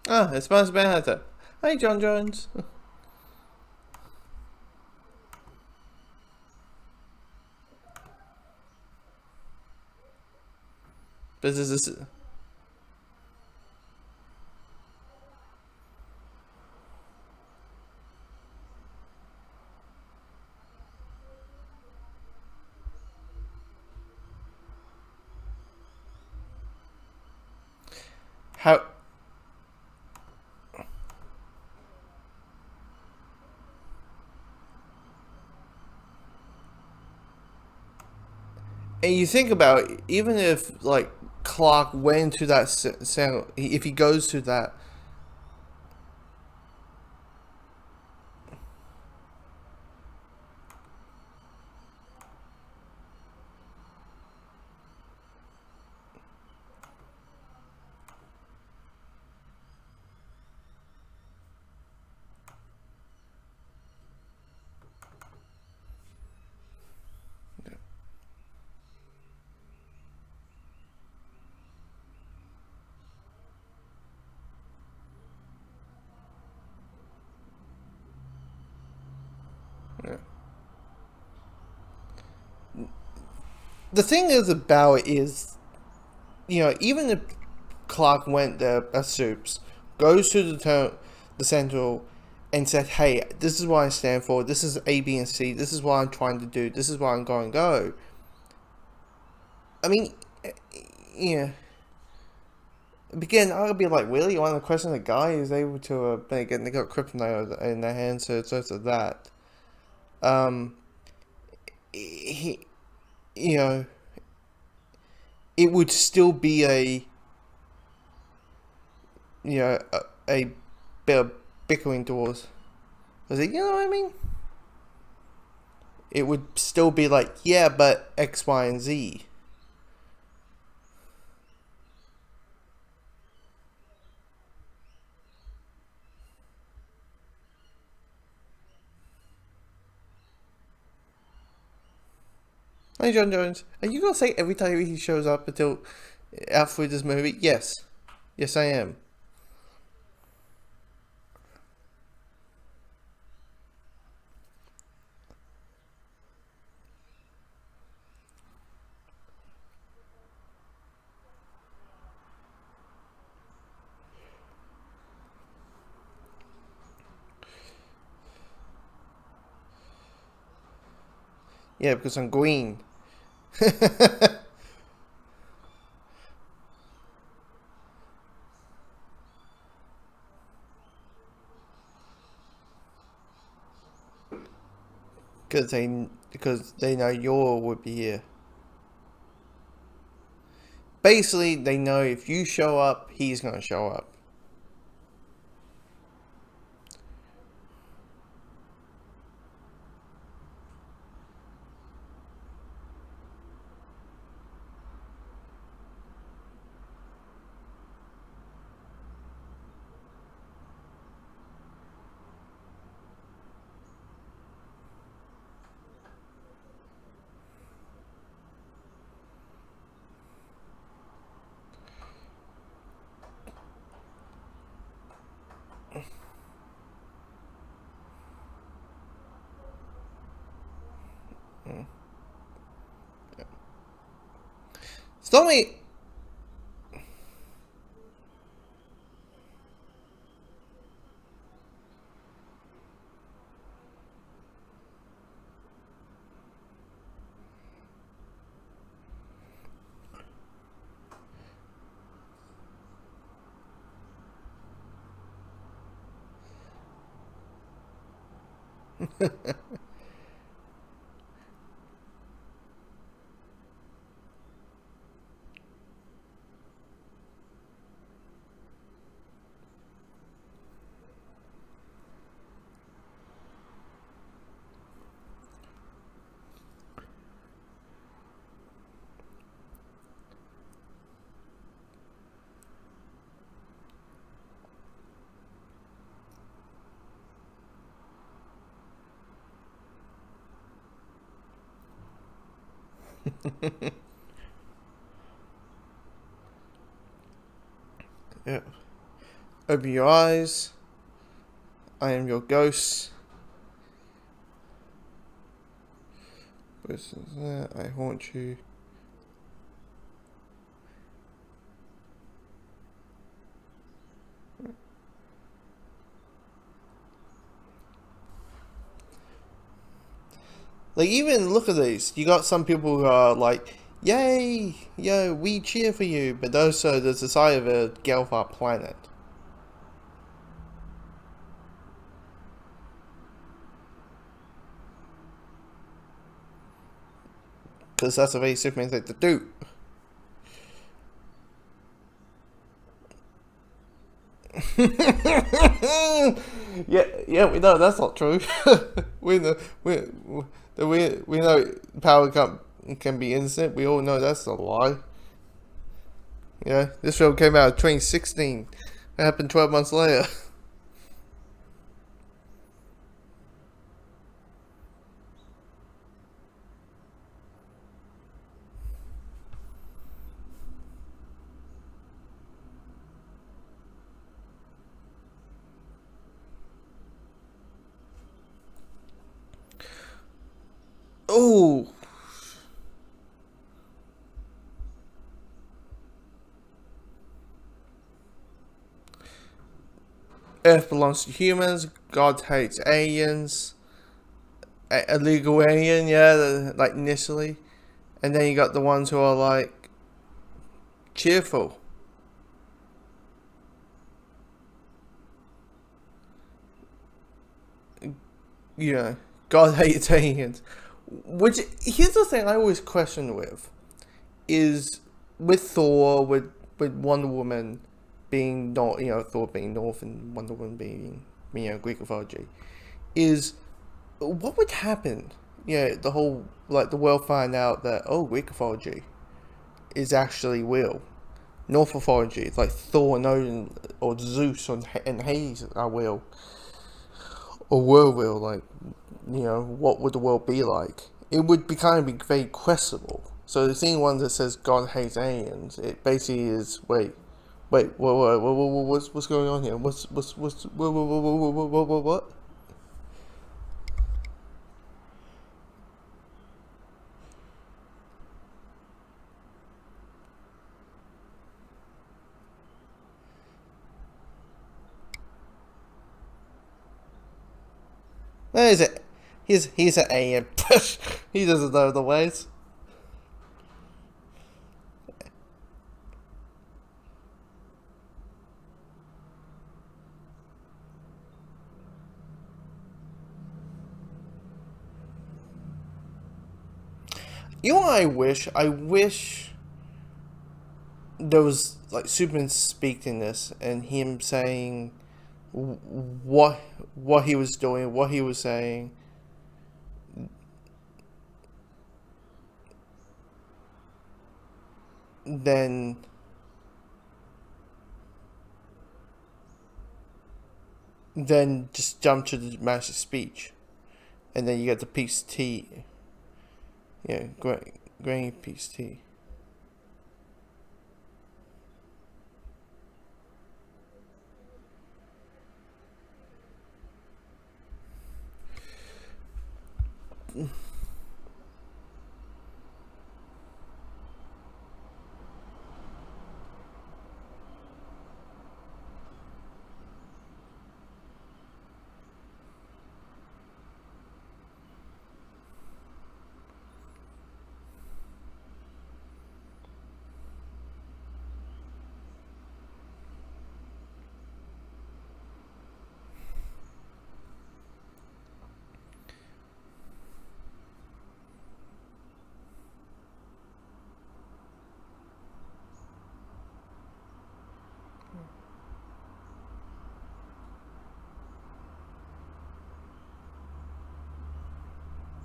Ah, it's Smash Manhunter. Hey, John Jones. This is this. How? And you think about it, even if like Clark went to that sound, if he goes to that, yeah. The thing is about it is, even if Clark went there as Soups, goes to the Central, and said, "Hey, this is what I stand for. This is A, B, and C. This is what I'm trying to do. This is what I'm going to go." I mean, yeah. Again, I would be like, really? You want to question a guy who's able to, again, they got kryptonite in their hands, so it's sort of that. Um, he, you know, it would still be a bit of bickering towards. Was it, you know what I mean? It would still be like, yeah, but X, Y, and Z. Hey, John Jones, are you gonna say every time he shows up until after this movie? Yes. Yes, I am. Yeah, because I'm green. Because they know Yor would be here. Basically, they know if you show up, he's gonna show up. Mm. Stormy. Yeah. Open your eyes. I am your ghost. I haunt you. Like, even look at these. You got some people who are like, "Yay, yo, we cheer for you," but also there's a side of a Gelfar planet. because that's a very Superman thing to do. Yeah, we know that's not true. we know we know power can be innocent. We all know that's a lie. Yeah, this film came out in 2016. It happened 12 months later. Oh, Earth belongs to humans. God hates aliens. Illegal alien, yeah, like initially, and then you got the ones who are like cheerful. You know, God hates aliens. Which here's the thing I always question with is with Thor, with Wonder Woman being not, Thor being North and Wonder Woman being, Greek mythology, is what would happen? Yeah, the whole like the world find out that Greek mythology is actually real. North mythology, it's like Thor and Odin or Zeus and Hades are real, or were real. Like, what would the world be like? It would be kind of be very questionable. So the thing one that says God hates aliens, it basically is what's going on here? What? Where is it? He's an alien. He doesn't know the ways. You know what I wish? I wish there was like Superman speaking this and him saying what he was doing, what he was saying. Then just jump to the master speech, and then you get the peace tea. Yeah, great peace tea.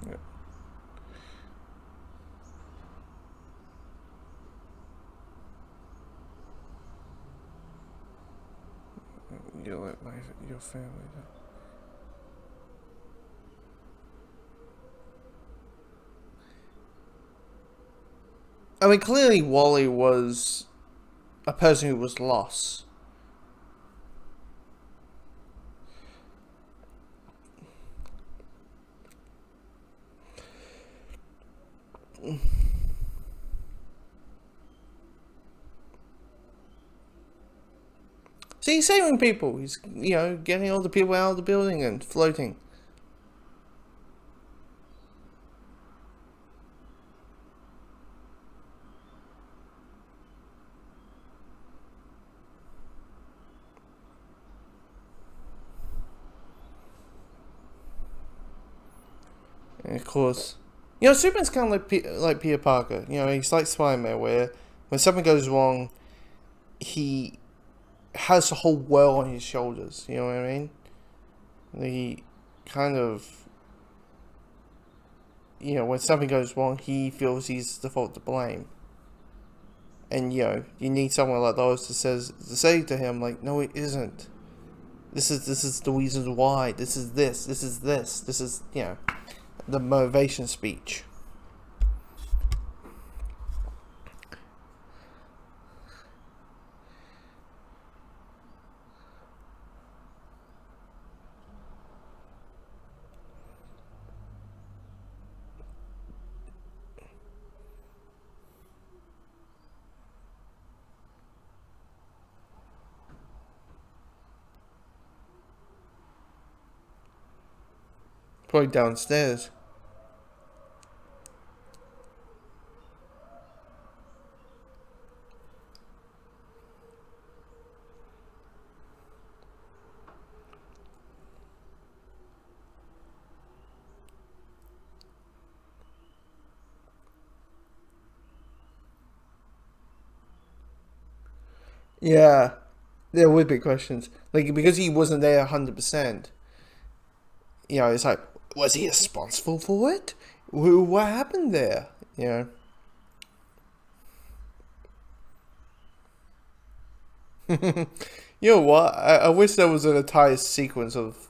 Yeah. You let your family down. I mean, clearly Wally was a person who was lost. So he's saving people. He's, getting all the people out of the building and floating. And of course, You know, Superman's kind of like Peter Parker. You know, he's like Spider-Man, where when something goes wrong, he has the whole world on his shoulders. You know what I mean? He kind of, you know, when something goes wrong, he feels he's the fault to blame. And you know, you need someone like those to say to him, like, no, it isn't. This is the reasons why. This is this. This is this. This is, you know, the motivation speech. Probably downstairs. Yeah, there would be questions. Like, because he wasn't there 100%, you know, it's like, was he responsible for it? What happened there? You know? You know what? I wish there was an entire sequence of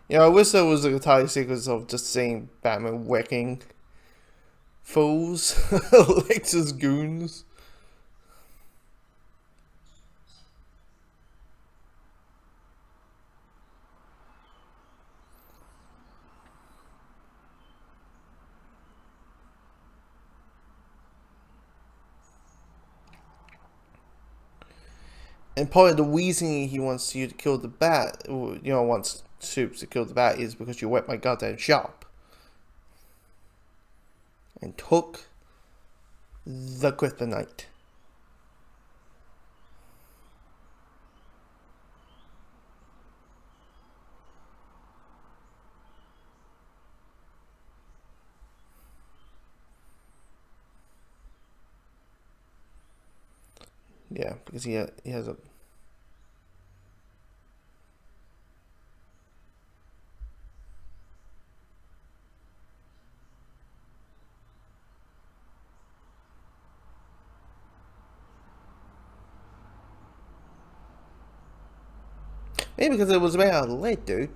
you know, I wish there was an entire sequence of just seeing Batman wrecking fools, Lexus goons. And part of the reason he wants you to kill the Bat, you know, wants Soups to kill the Bat, is because you wet my goddamn shop and took the kryptonite. Yeah, because he has a. Maybe because it was way out late, dude.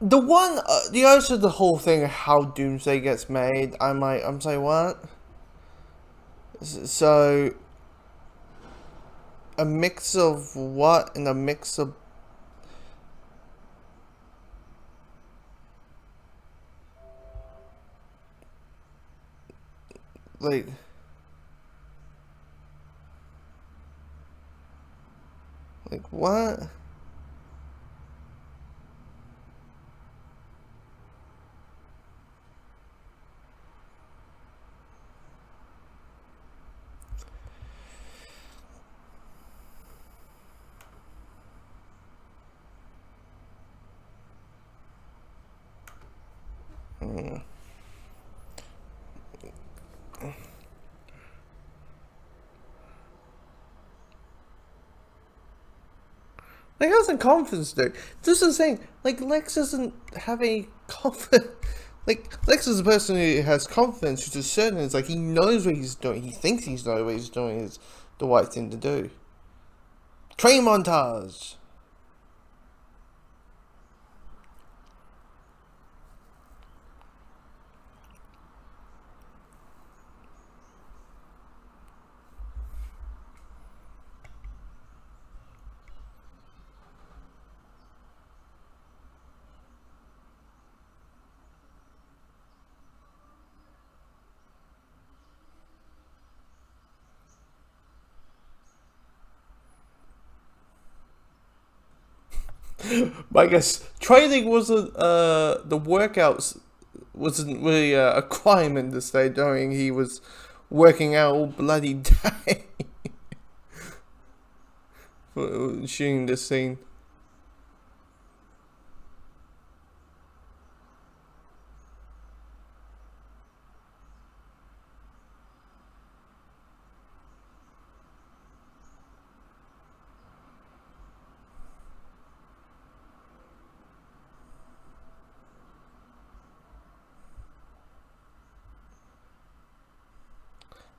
The answer to the whole thing, how Doomsday gets made, I'm saying what? So, a mix of what and a mix of. Like. Like, what? Like, how's the confidence, dude? This is the thing. Like, Lex doesn't have any confidence. Like, Lex is a person who has confidence, which is certain. It's like he knows what he's doing. He thinks he's knows what he's doing is the right thing to do. Train montage. But I guess training wasn't the workouts wasn't really a requirement to stay doing. He was working out all bloody day for shooting this scene.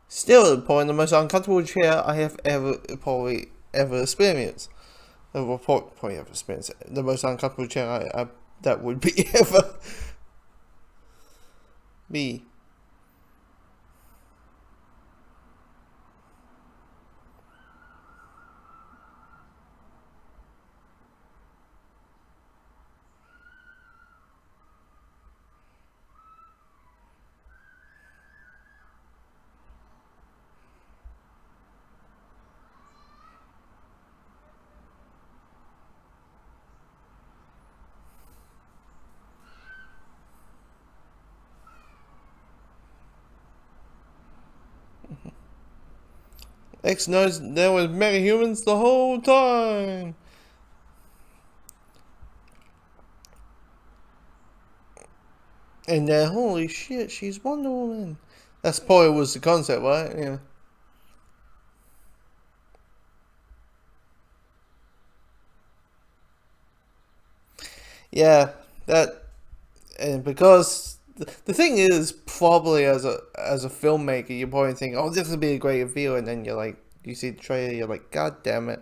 Still, at the point, the most uncomfortable chair I have probably ever experienced. Probably ever experienced the most uncomfortable chair I that would be ever be. X knows there was many humans the whole time. And then, holy shit, she's Wonder Woman. That's probably was the concept, right? Yeah. Yeah, that, and because the thing is, probably as a filmmaker, you probably think, oh, this would be a great reveal, and then you're like, you see the trailer, you're like, God damn it.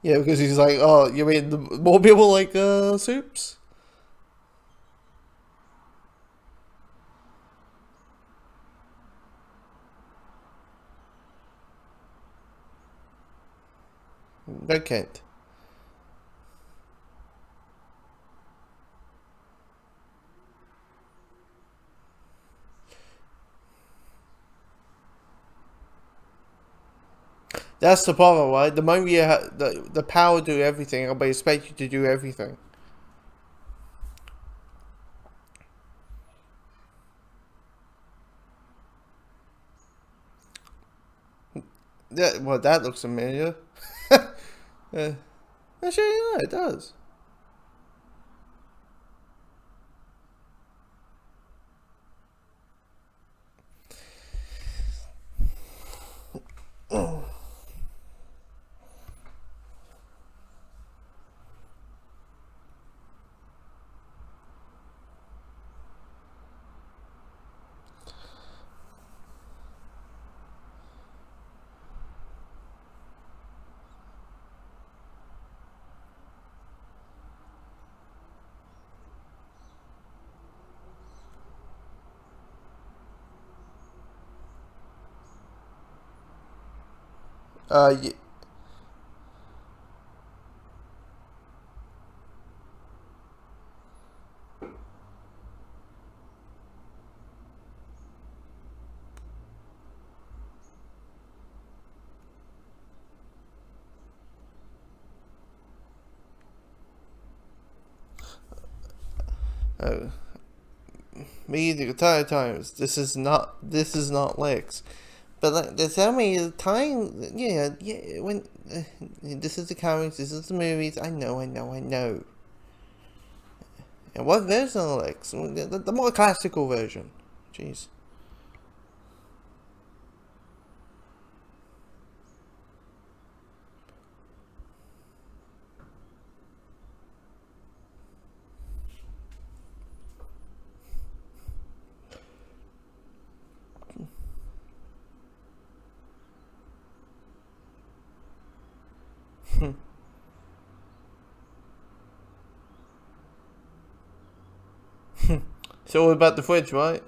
Yeah, because he's like, oh, you mean the more people like soups? No, can't. That's the problem, right? The moment you have the power to do everything, everybody expects you to do everything. That looks familiar. uh, Actually, yeah, it does. Yeah. Uh, Me the entire times. This is not Lex. But like, there's so many times. Yeah. When this is the comics, this is the movies. I know. And what version of Lex? The more classical version. Jeez. It's all about the fridge, right?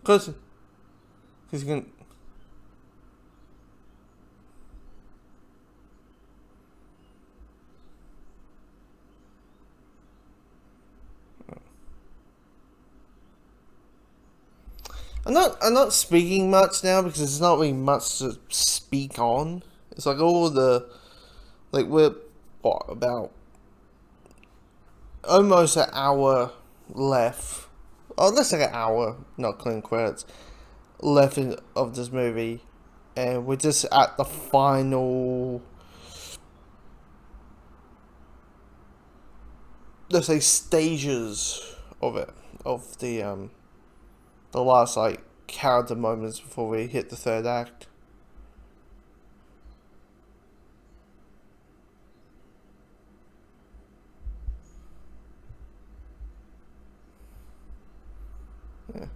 Cause you can. I'm not speaking much now because there's not really much to speak on. It's like all the like we're what about almost an hour left. Oh, let's say an hour, not clean credits left of this movie, and we're just at the final, let's say, stages of it, of the last like character moments before we hit the third act. Yeah.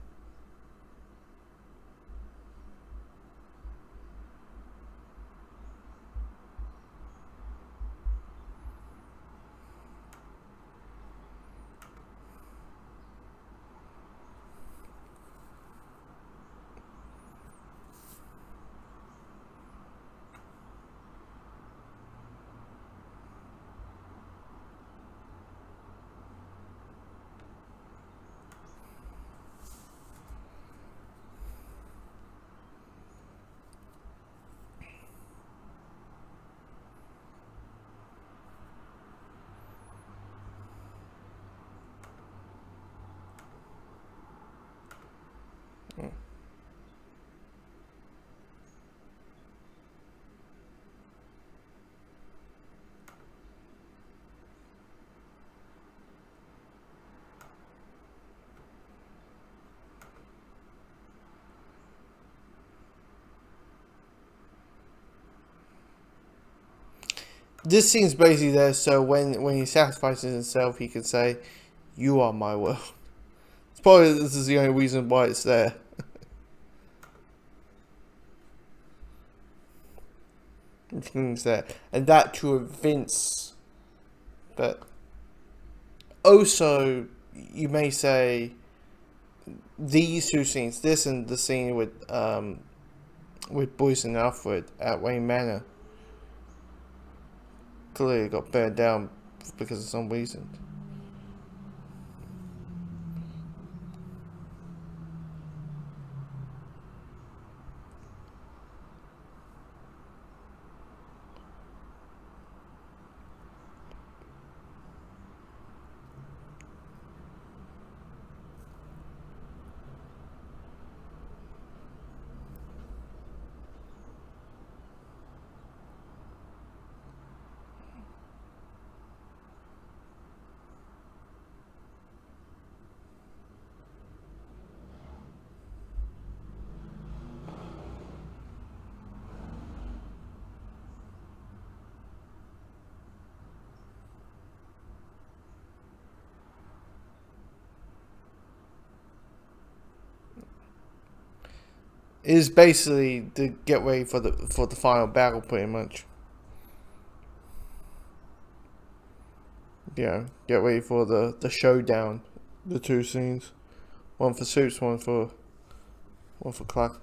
This scene's basically there so when he sacrifices himself, he can say, "You are my world." It's probably this is the only reason why it's there. It's there, and that to Vince. But also, you may say these two scenes, this and the scene with Bruce and Alfred at Wayne Manor, clearly got burned down because of some reason. is basically to get ready for the final battle, pretty much. Yeah, get ready for the showdown. The two scenes, one for suits, one for Clark.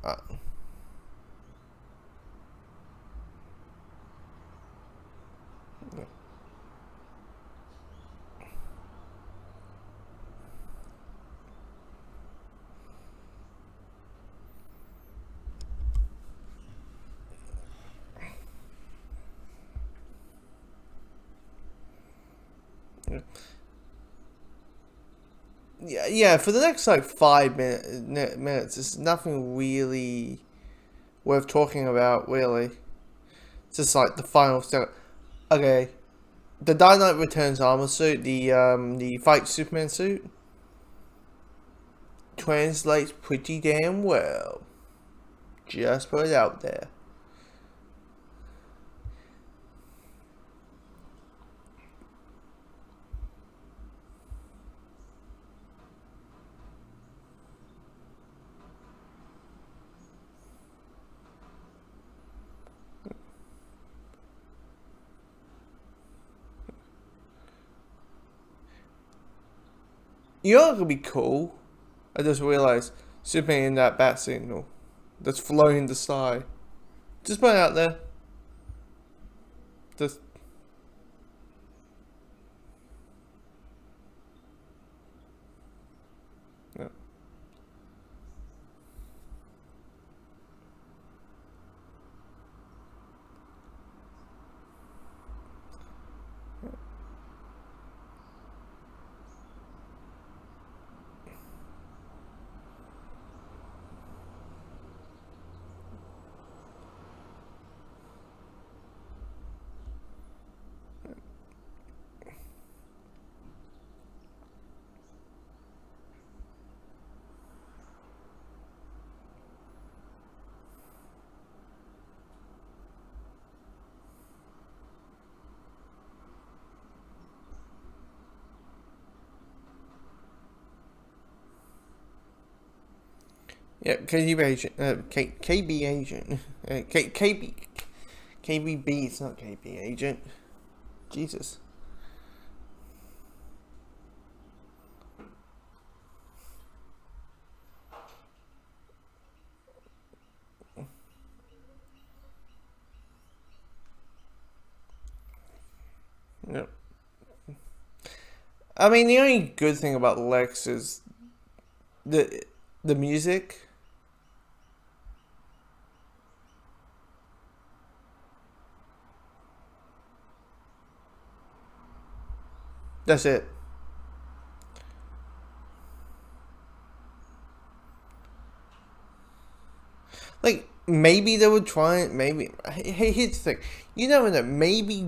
Uh, yeah. For the next like 5 minutes, there's nothing really worth talking about. Really, it's just like the final step. Okay, the Dark Knight Returns armor suit, the fight Superman suit, translates pretty damn well. Just put it out there. You know what could be cool? I just realized Superman in that bat signal that's floating in the sky. Just put it out there. Just yeah. Yeah, KB agent, KB agent, KBB. It's not KB agent. Jesus. Yep. I mean, the only good thing about Lex is the music. That's it. Like maybe they would try it. Maybe hey, here's the thing. You never know. Maybe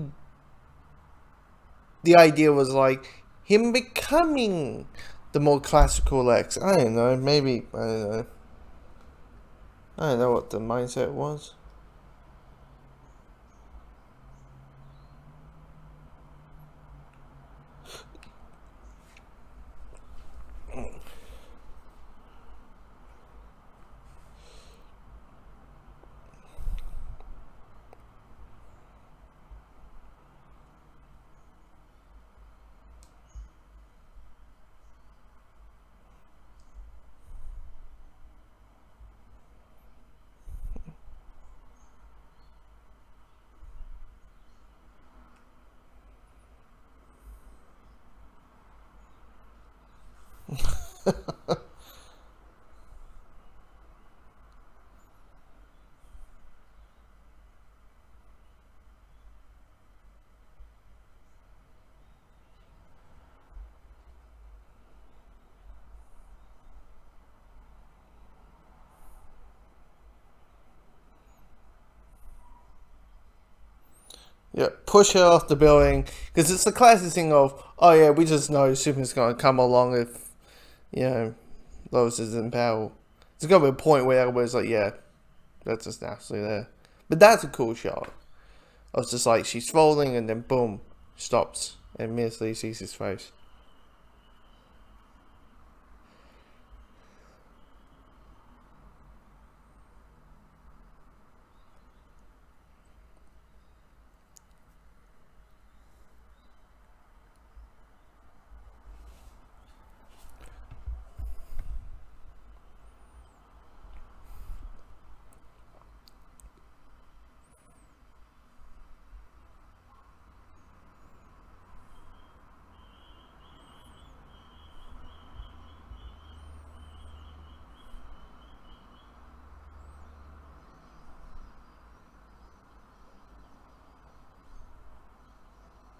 the idea was like him becoming the more classical Lex. I don't know. Maybe I don't know. I don't know what the mindset was. Yeah, push her off the building because it's the classic thing of, oh yeah, we just know Superman's gonna come along if you know Lois is in peril. There's gonna be a point where everybody's like, yeah, that's just naturally there. But that's a cool shot. I was just like, she's falling and then boom, stops and immediately sees his face.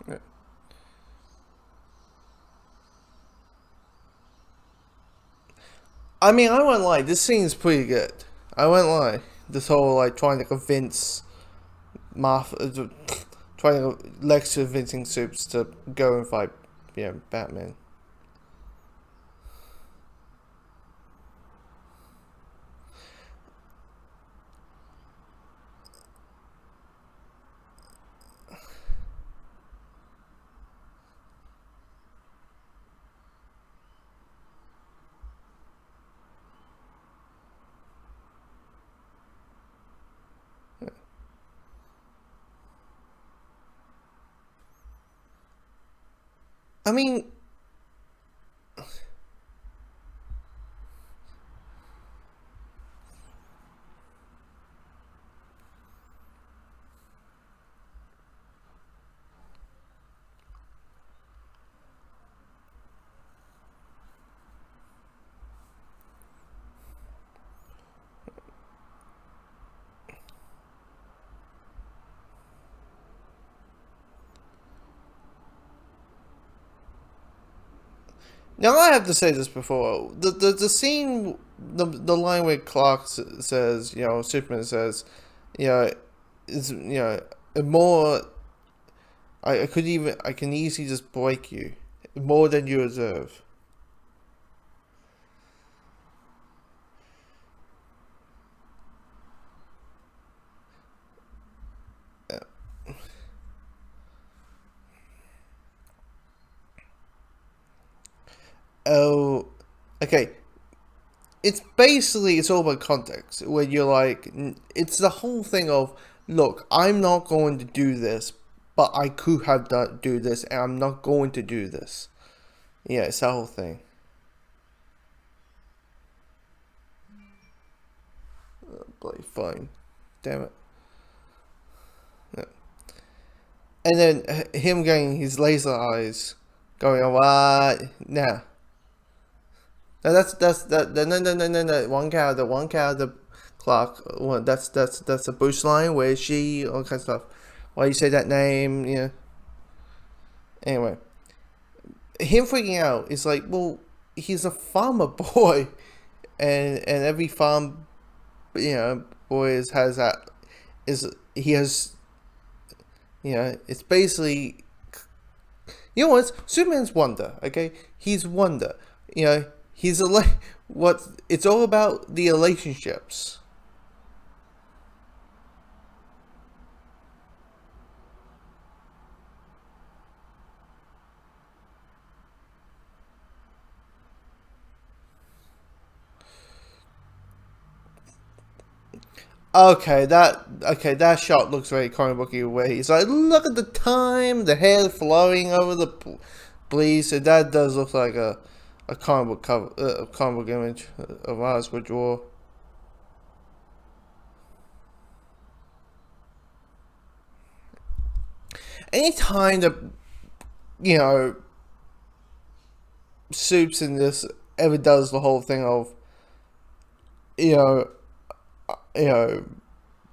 Yeah. I mean, I won't lie, this scene's pretty good. I won't lie. This whole, like, trying to convince Martha, trying to Lex convincing Supes to go and fight, Batman. I mean, now I have to say this before. The scene, the line where Clark says, Superman says, you know, is, more, I can easily just break you. More than you deserve. Oh, okay. It's all about context. Where you're like, it's the whole thing of, look, I'm not going to do this, but I could have do this, and I'm not going to do this. Yeah, it's the whole thing. Bloody fine, damn it. Yeah. And then him getting his laser eyes, going, what? Nah. No, no. One character, Clark. Well, that's a Bruce line where she all kinds of stuff. Why you say that name? Yeah. Anyway, him freaking out is like, well, he's a farmer boy, and every farm, boy has that is he has, it's basically, what? Superman's Wonder. Okay, he's Wonder. He's what it's all about the relationships. Okay, that shot looks very comic booky where he's like, look at the time, the hair flowing over the bleach. So that does look like a comic book cover, a comic book image of ours would draw. Anytime that you know Soups in this ever does the whole thing of you know you know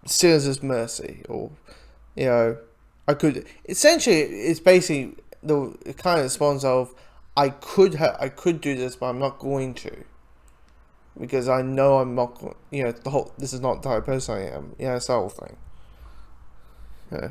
sinners mercy, or you know I could essentially, it's basically the kind of spawns of I could do this, but I'm not going to, because I know I'm not going. The whole, this is not the type of person I am. It's the whole thing. Yeah.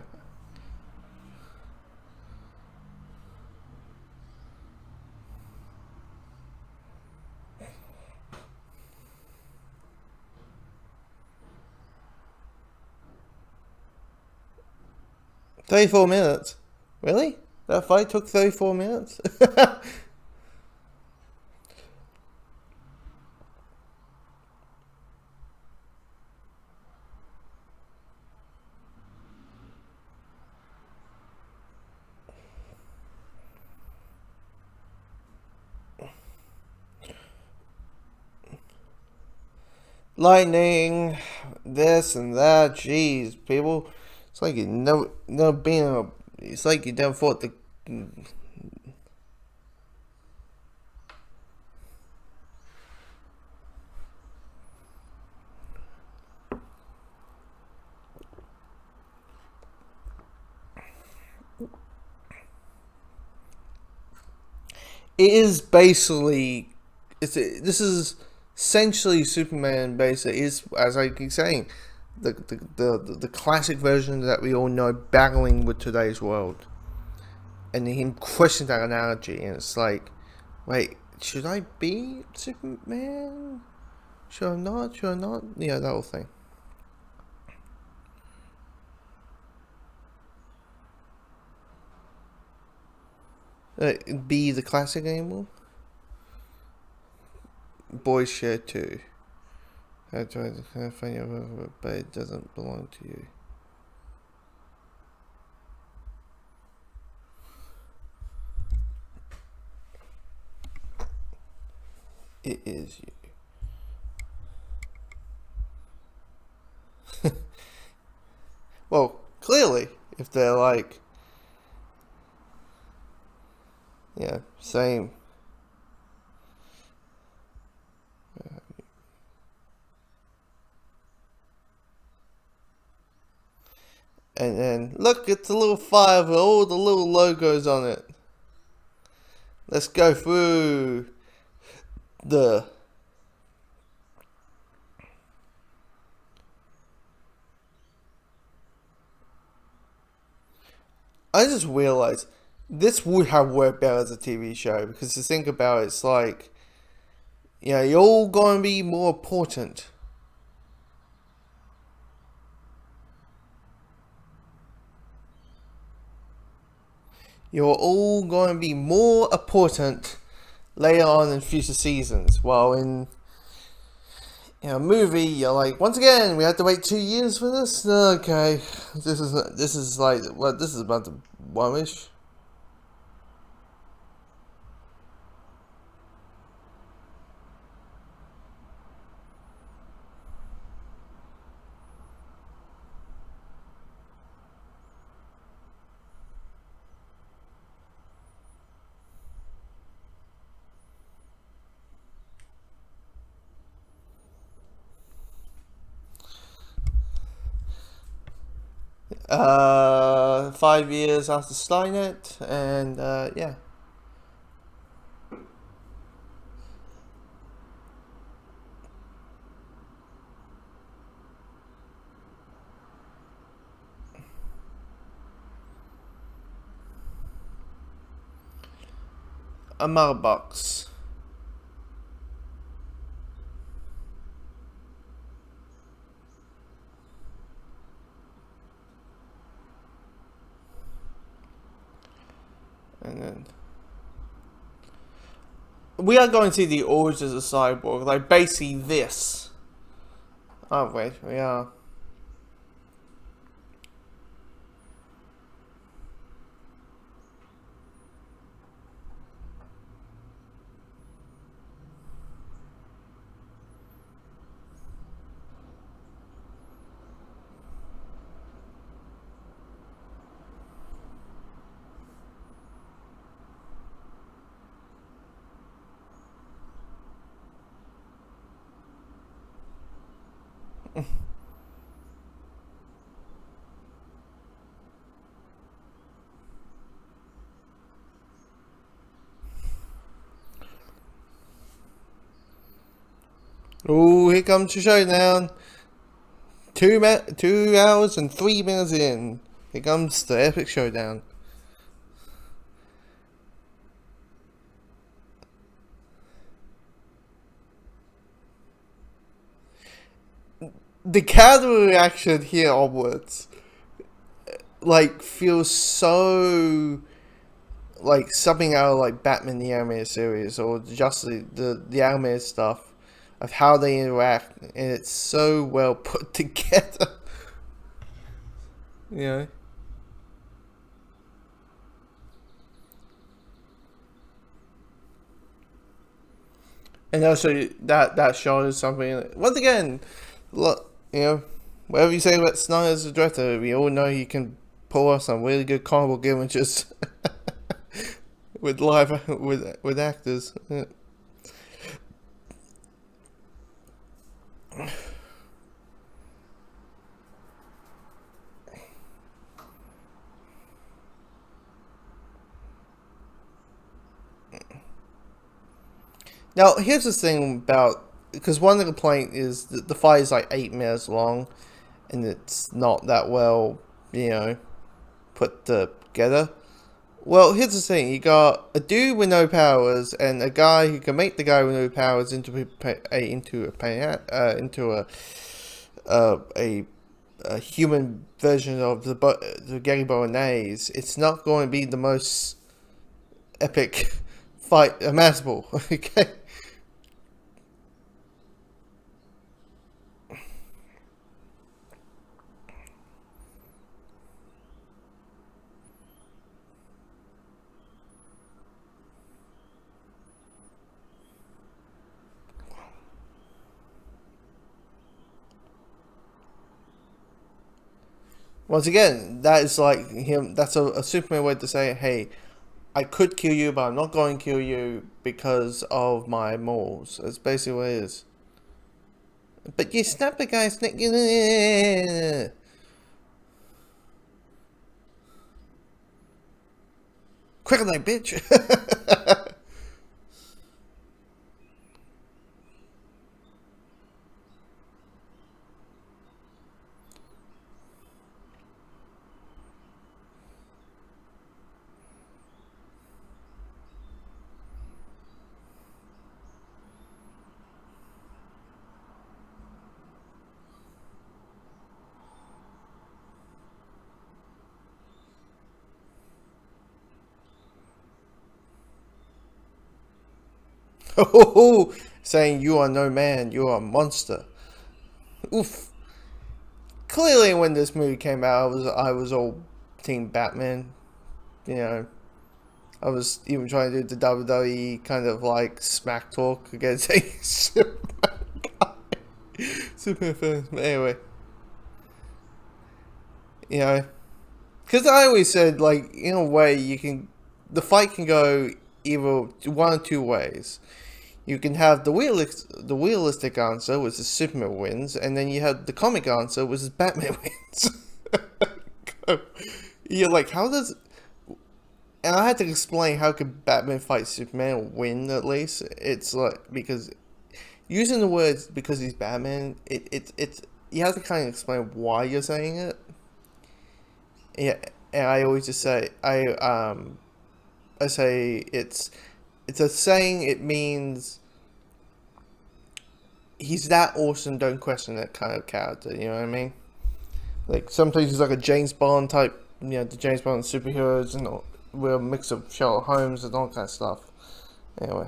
34 minutes? Really? That fight took 34 minutes? Lightning, this and that, jeez, people. It's like you never been a. It's like you never fought the. It is basically. This is essentially Superman. Basically, is, as I keep saying, the classic version that we all know battling with today's world, and him questioning that analogy, and it's like, wait, should I be Superman? Should I not? Should I not? Yeah, that whole thing. Be the classic anymore? Boys share too. I tried to find you, but it doesn't belong to you. It is you. Well, clearly, if they're like, yeah, same. And then, look, it's a little file with all the little logos on it. Let's go through the. I just realized this would have worked better as a TV show, because to think about it, it's like, yeah, you're all going to be more important. You're all going to be more important later on in future seasons. While in a movie, you're like, once again, we have to wait 2 years for this. Okay, this is like, what, this is about the one-ish. Uh, 5 years after Skynet, and yeah. A mailbox. And then we are going to see the origins of Cyborg, like basically this. Oh wait, we are. Oh, here comes the showdown. 2 hours and 3 minutes in. Here comes the epic showdown. The counter reaction here onwards, like feels so like something out of like Batman the animated series or just the animated stuff of how they interact, and it's so well put together. You know. And also that shows something. Once again, look, whatever you say about Snyder as a director, we all know he can pull off some really good comic book images with with actors. Yeah. Now, here's the thing about, because one of the complaint is that the fight is like 8 minutes long, and it's not that well, put together. Well, here's the thing: you got a dude with no powers and a guy who can make the guy with no powers into a human version of the Gary Bolognese. It's not going to be the most epic fight imaginable. Okay. Once again, that is like him. That's a Superman way to say, "Hey, I could kill you, but I'm not going to kill you because of my morals." That's basically what it is. But you snap a guy's neck. Quicker than bitch. Oh, saying you are no man, you are a monster. Oof. Clearly, when this movie came out, I was all Team Batman. You know, I was even trying to do the WWE kind of like smack talk against a Superman fan. But anyway, you know, because I always said like in a way the fight can go either one or two ways. You can have the realistic answer, which is Superman wins, and then you have the comic answer, which is Batman wins. You're like, how does? And I had to explain how could Batman fight Superman or win at least. It's like because using the words because he's Batman, it's you have to kind of explain why you're saying it. Yeah, and I always just say I say it's a saying. It means he's that awesome. Don't question that kind of character. You know what I mean? Like sometimes he's like a James Bond type. The James Bond superheroes and with a mix of Sherlock Holmes and all kind of stuff. Anyway.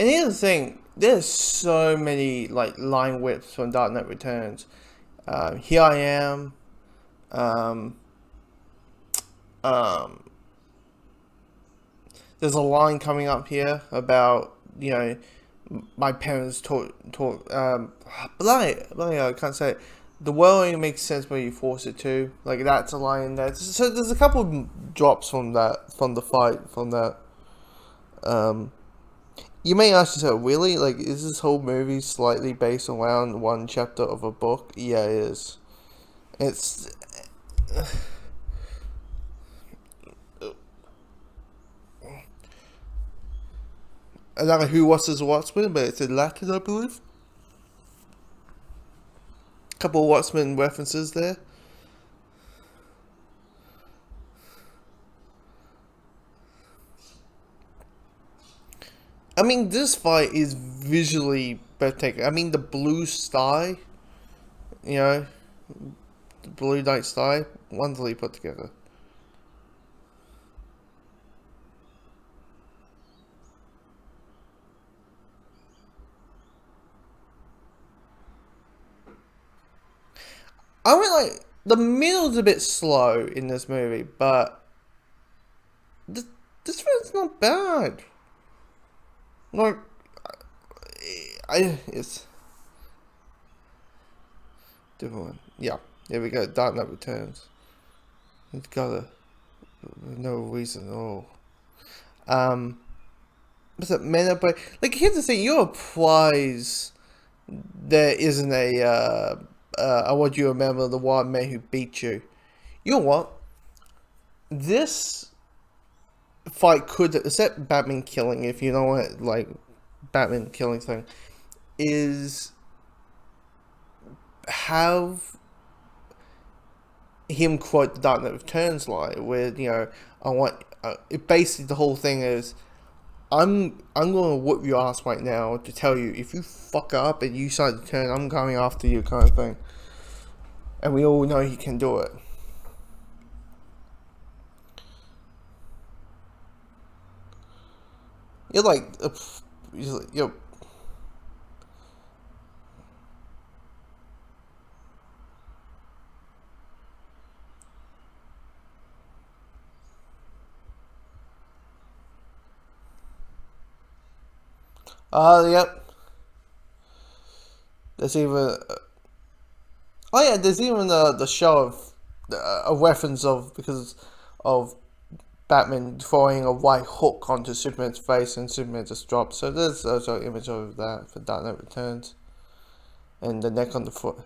And here's the thing: there's so many like line whips from Dark Knight Returns. Here I am. Um, um, there's a line coming up here about, my parents taught bloody I can't say it. The world only makes sense when you force it to. Like, that's a line in there. So there's a couple of drops from the fight, from that. You may ask yourself, really? Like, is this whole movie slightly based around one chapter of a book? Yeah, it is. It's... I don't know who watches Watchmen, but it's in Latin, I believe. Couple of Watchmen references there. I mean, this fight is visually breathtaking. I mean, the blue sky, you know, the blue night sky, wonderfully put together. I mean, like, the middle's a bit slow in this movie, but this, this one's not bad. Like, it's different one. Yeah, there we go. Dark Knight Returns. It's got no reason at all. What's that? Man of... Like, here's the thing. You're surprised there isn't I want you to remember the one man who beat you. You know what? This fight could, except Batman killing, if you know what, like, Batman killing thing, is have him quote the Dark Knight Returns line, where, I want, basically the whole thing is, I'm gonna whoop your ass right now to tell you, if you fuck up and you decide to turn, I'm coming after you, kind of thing. And we all know he can do it. You're like, you're... Yep. There's even... Oh yeah, there's even the show of... a reference of, because of Batman throwing a white hook onto Superman's face and Superman just drops. So there's also an image of that for Dark Knight Returns. And the neck on the foot.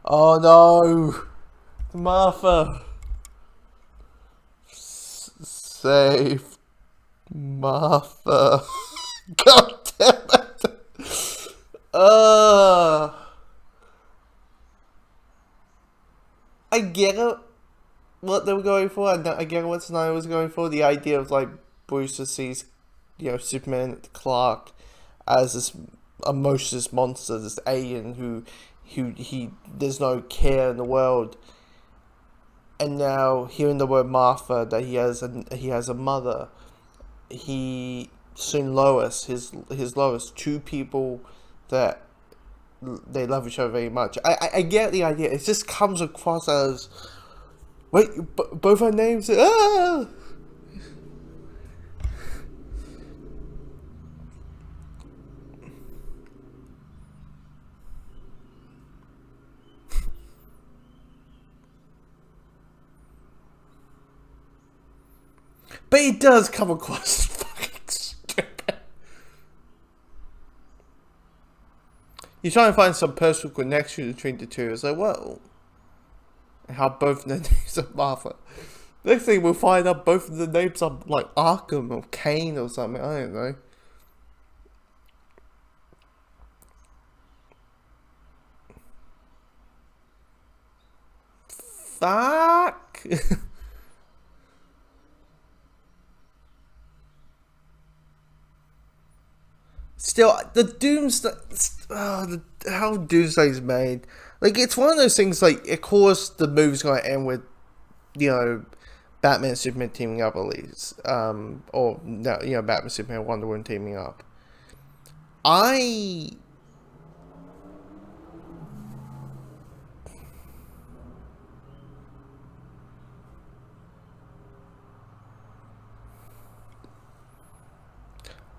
Oh no! Martha! Save Martha. God damn it! I get it, what they were going for. I get what Snyder was going for. The idea of, like, Bruce sees, Superman, Clark, as this emotionless monster, this alien who there's no care in the world. And now, hearing the word Martha, that he has a mother, he soon Lois, his Lois, two people that they love each other very much. I get the idea. It just comes across as, wait, both our names. Ah! But it does come across as fucking stupid. You're trying to find some personal connection between the two. It's like, well, how both the names are Martha. Next thing we'll find out both of the names are like Arkham or Kane or something. I don't know. Fuck. Still, the Doomsday, how Doomsday's made, like, it's one of those things, like, of course the movie's gonna end with, Batman and Superman teaming up at least, or no, Batman, Superman, Wonder Woman teaming up.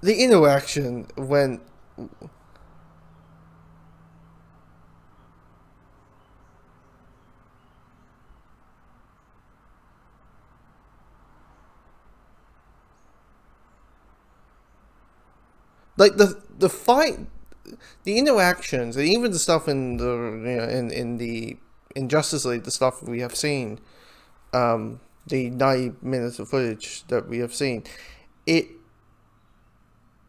The interaction when like the fight, the interactions, and even the stuff in the in the in Justice League, the stuff we have seen, the 90 minutes of footage that we have seen, it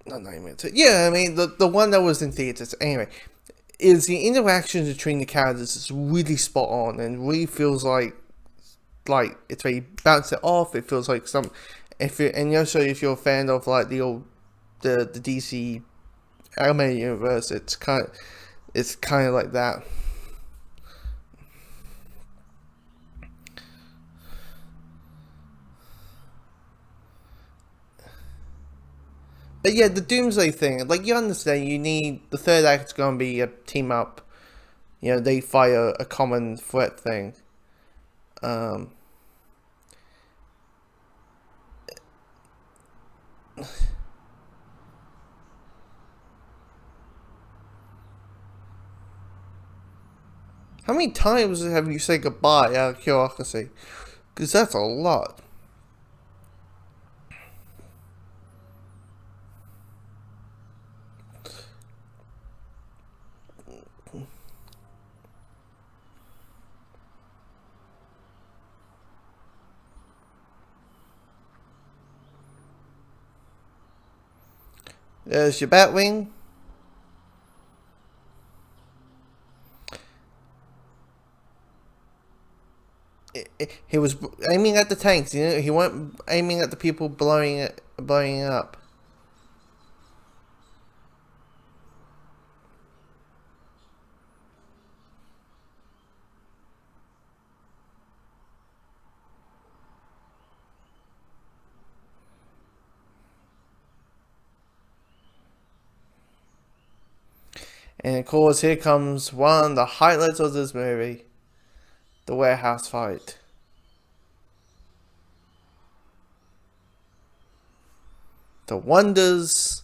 not 90 minutes. Yeah, I mean the one that was in theaters anyway. Is the interactions between the characters is really spot on and really feels like it's very bounce it off. It feels like some if you're a fan of like the old the DC animated universe, it's kind of like that. But yeah, the Doomsday thing, like you understand, you need the third act's going to be a team up. They fight a common threat thing. How many times have you said goodbye out of curiosity? Because that's a lot. There's your Batwing. He was aiming at the tanks. He wasn't aiming at the people blowing it up. And of course, here comes one of the highlights of this movie. The warehouse fight. The wonders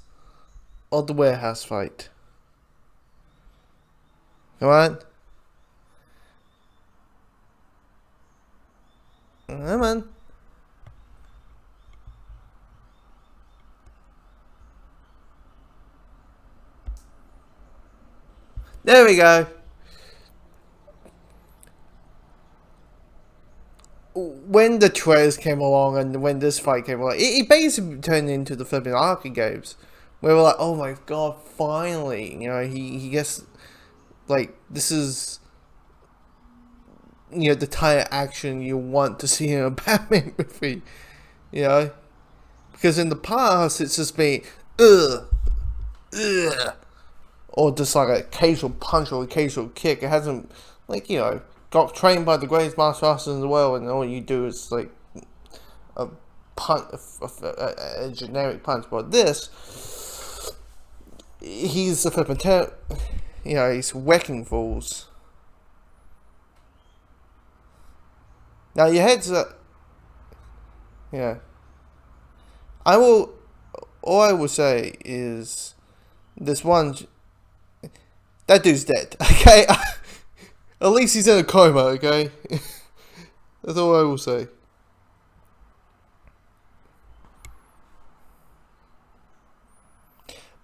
of the warehouse fight. Come on. Come on. There we go. When the trailers came along and when this fight came along, it basically turned into the flipping arcade games. Where we're like, oh my god, finally. He gets, like, this is, the type of action you want to see in a Batman movie. Because in the past, it's just been, ugh, or just like a occasional punch or occasional kick. It hasn't, got trained by the greatest martial artists in the world, and all you do is like a punch, a generic punch. But this, he's the flipping he's wrecking fools. Now your head's up. Yeah. All I will say is this one. That dude's dead. Okay. At least he's in a coma, okay? That's all I will say.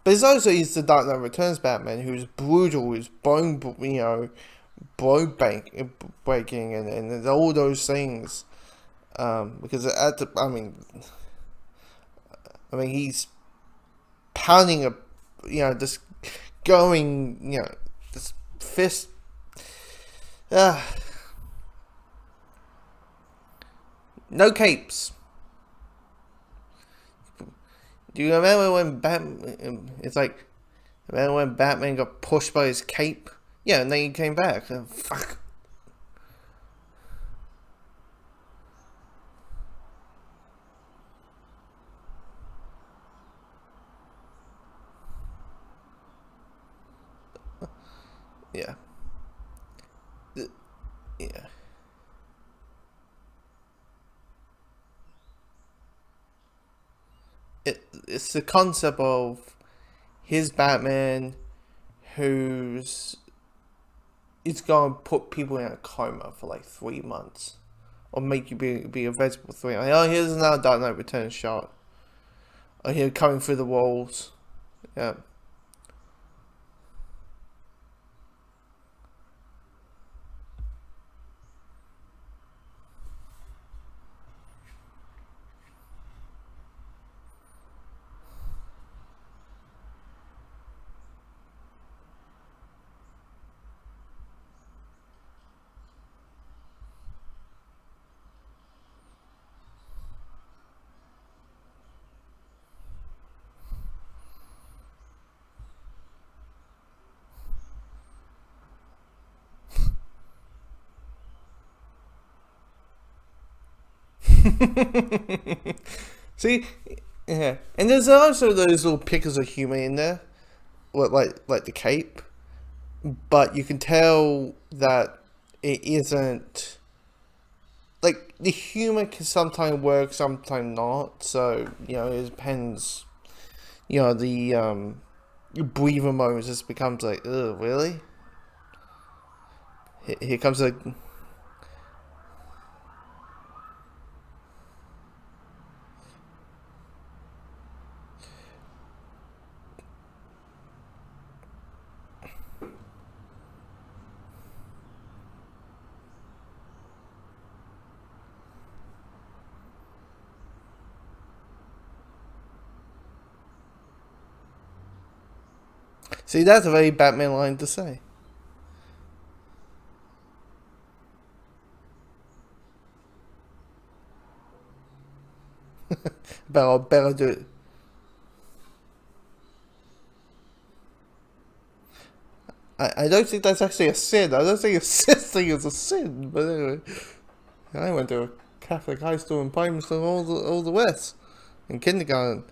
But it's also he's the Dark Knight Returns Batman, who's brutal, who's bone breaking, and all those things. Because he's pounding this going, this fist. No capes. Do you remember when Batman? It's like, remember when Batman got pushed by his cape? Yeah, and then he came back. Fuck. Yeah. Yeah. It's the concept of his Batman who's it's going to put people in a coma for like 3 months, or make you be invisible 3 months. Like, oh, here's another Dark Knight Returns shot. Oh, here coming through the walls. Yeah. See, yeah, and there's also those little pickers of humor in there, like the cape, but you can tell that it isn't like the humor can sometimes work, sometimes not. So it depends. The your breather moments just becomes like, oh, really? Here comes a. See, that's a very Batman line to say. But I'll better do it. I don't think that's actually a sin. I don't think assisting is a sin. But anyway, I went to a Catholic high school in primary school all the West in kindergarten.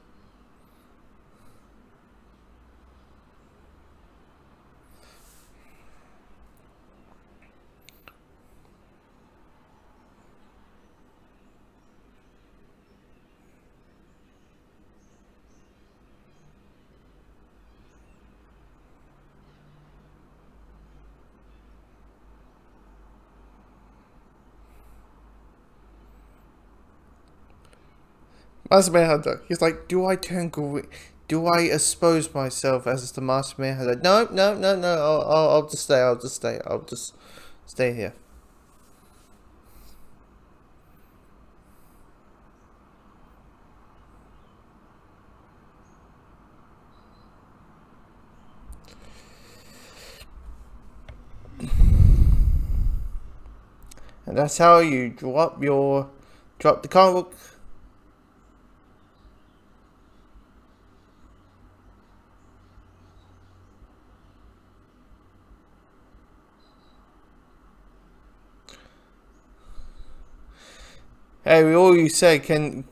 Master Manhunter. He's like, do I turn green? Do I expose myself as the Master Manhunter? No, no, no, no. I'll just stay. I'll just stay. I'll just stay here. And that's how you drop the comic book. Hey, we always say can.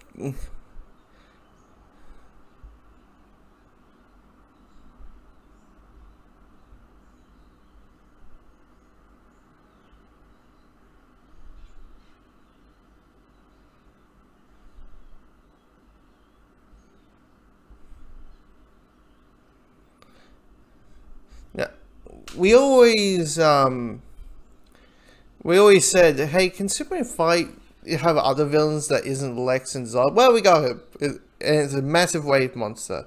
Yeah, we always said, hey, can Superman fight? Have other villains that isn't Lex and Zod? Well, we got him, and it's a massive wave monster.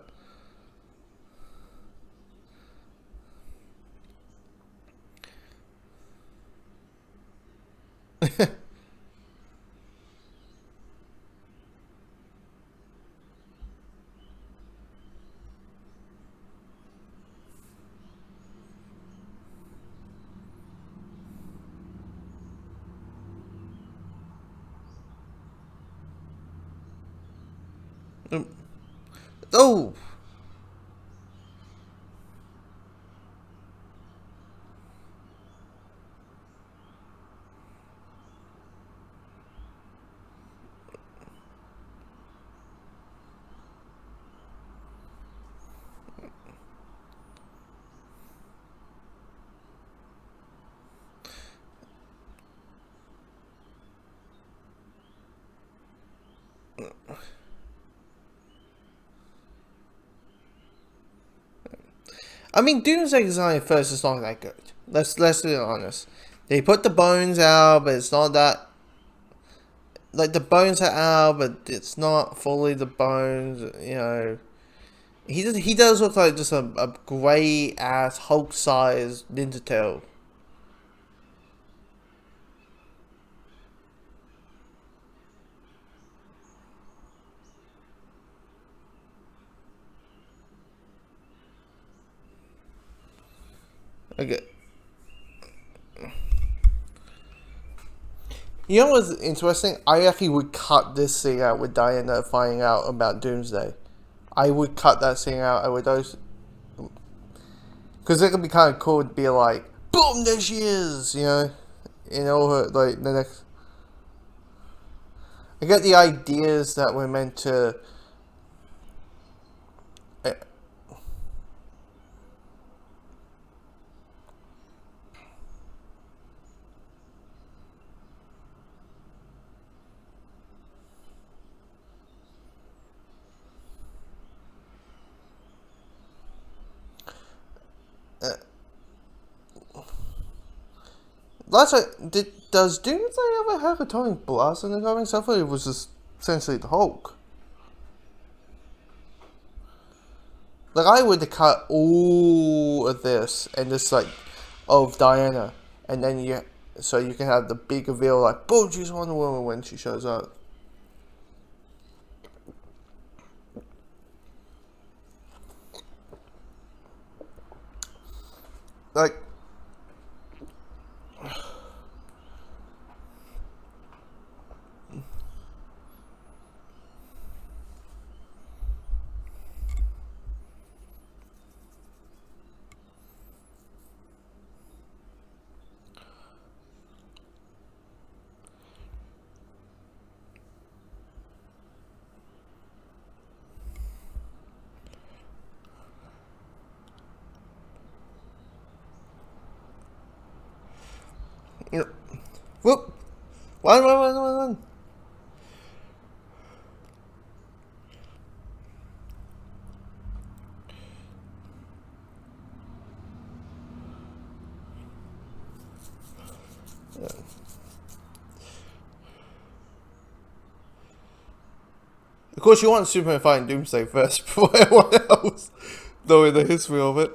Oh, I mean, Doomsday Design at first is not that good. Let's be honest. They put the bones out, but it's not that. Like, the bones are out, but it's not fully the bones. You know, he does look like just a grey ass Hulk sized Ninja Tail. Okay. You know what's interesting? I actually would cut this scene out with Diana finding out about Doomsday. I would cut that scene out. I would those because it could be kind of cool to be like, boom, there she is. You know her like the next. I get the ideas that we're meant to. Uh, Last time, does Doomsday ever have atomic blast in the comics? I thought it was just essentially the Hulk. Like, I would have cut all of this and just like of Diana, and then so you can have the big reveal like, boom, she's Wonder Woman when she shows up. Like, you know, whoop, one. Of course, you want Superman fighting Doomsday first before everyone else, knowing the history of it.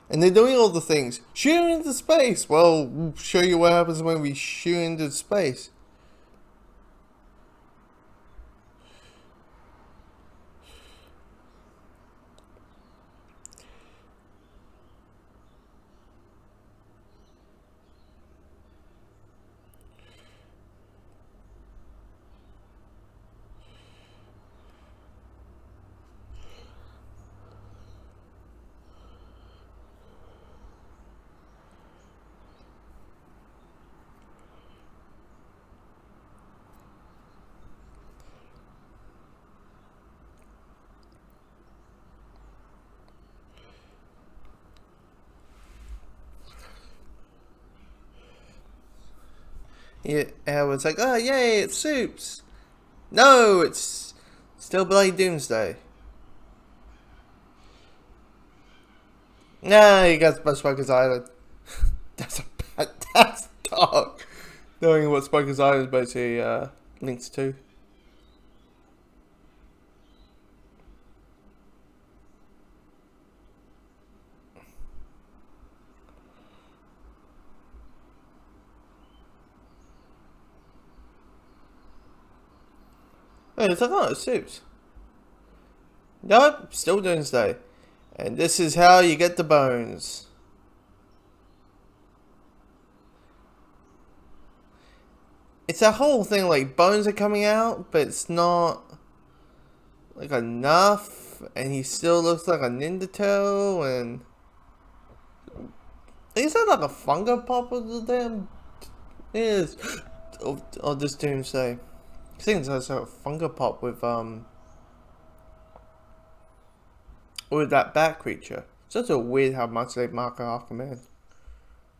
And they're doing all the things. Shoot into space! Well, we'll show you what happens when we shoot into space. Yeah, everyone's like, oh, yay, it's Soups. No, it's still bloody Doomsday. Nah, you got Sparker's Island. That's dark. Knowing what Sparker's Island basically links to. Hey, it's like, oh, it's Soups. Nope, still Doomsday. And this is how you get the bones. It's a whole thing, like, bones are coming out, but it's not, like, enough. And he still looks like a Ninja Tail, and... Is that like a Funko Pop of the damn... Yes. Of this Doomsday. I think it's a Funko Pop with that bat creature. It's such a weird how much they mark Aquaman.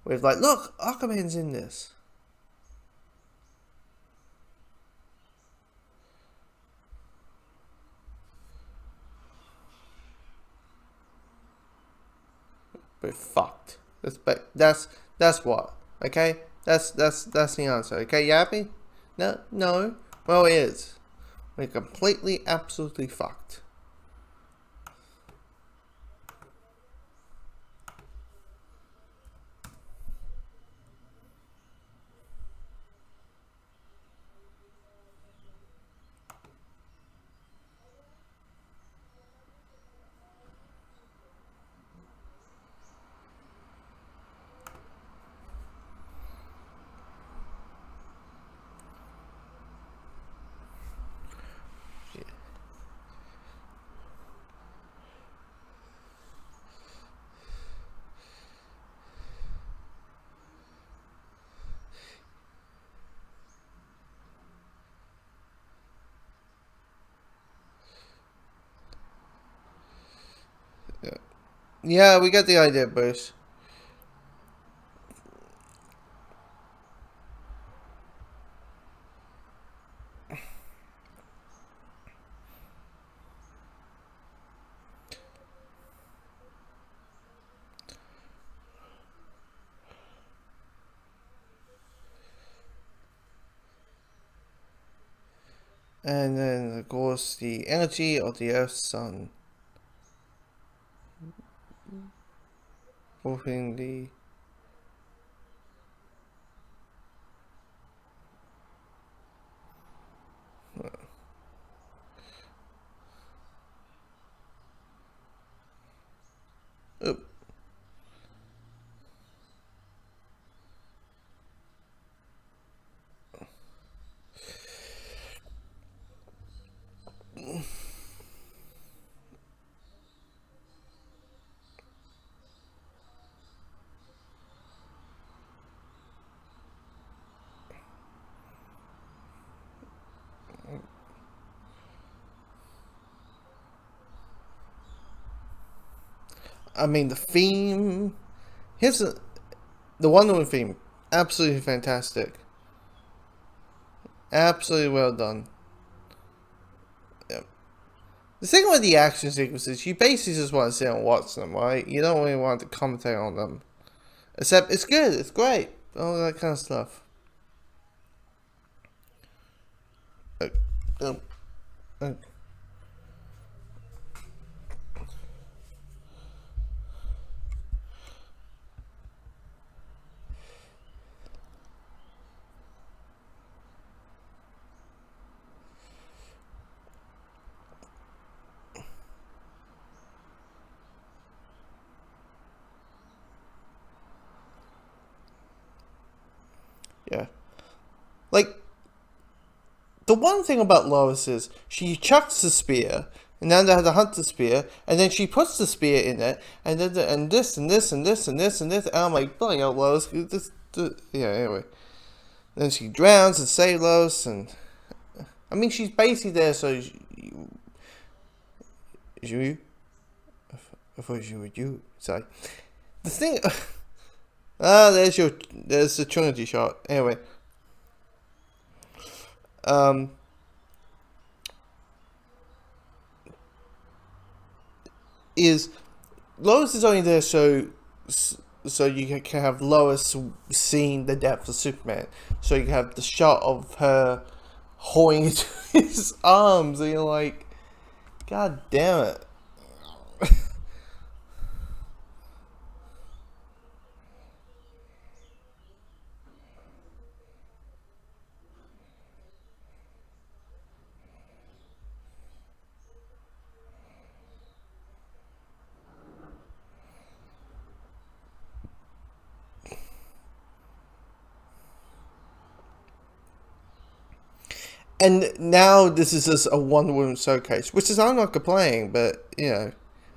With like, look, Aquaman's in this. we're fucked. That's what. Okay, that's the answer. Okay, you happy? No. Well, it is. We're completely, absolutely fucked. Yeah, we got the idea, Bruce. And then, of course, the energy of the Earth's sun. Moving the... Oop. I mean, the theme... The Wonder Woman theme. Absolutely fantastic. Absolutely well done. Yep. The thing with the action sequences, you basically just want to sit and watch them, right? You don't really want to commentate on them. Except, it's good, it's great. All that kind of stuff. Um, yeah. Like, the one thing about Lois is she chucks the spear, and then they have to hunt the spear, and then she puts the spear in it, and then and this and this and this and this and this, and I'm like, bloody hell, Lois, yeah. Anyway, then she drowns and saves Lois, and I mean she's basically there so you. I thought you were you. Sorry. The thing. There's the Trinity shot. Anyway. Is Lois is only there so you can have Lois seeing the depth of Superman. So you have the shot of her holding into his arms, and you're like, God damn it. And now this is just a Wonder Woman showcase, which is I'm not complaining, but I'm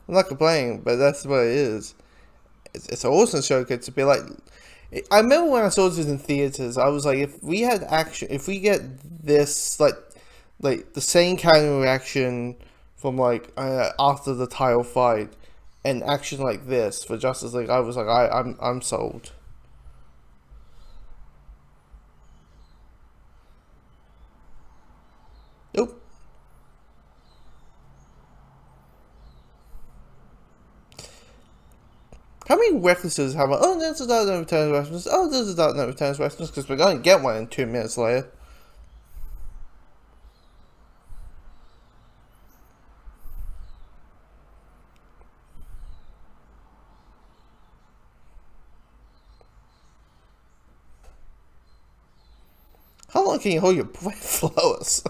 not complaining, but that's what it is. It's an awesome showcase to be like. I remember when I saw this in theaters, I was like, if we had action, if we get this like the same kind of reaction from like after the title fight, and action like this for Justice League, I was like, I'm sold. Nope. How many references have oh, there's a Dark Knight Returns reference, oh, there's a Dark Knight Returns reference, because we're going to get one in 2 minutes later. How long can you hold your breath, Lois?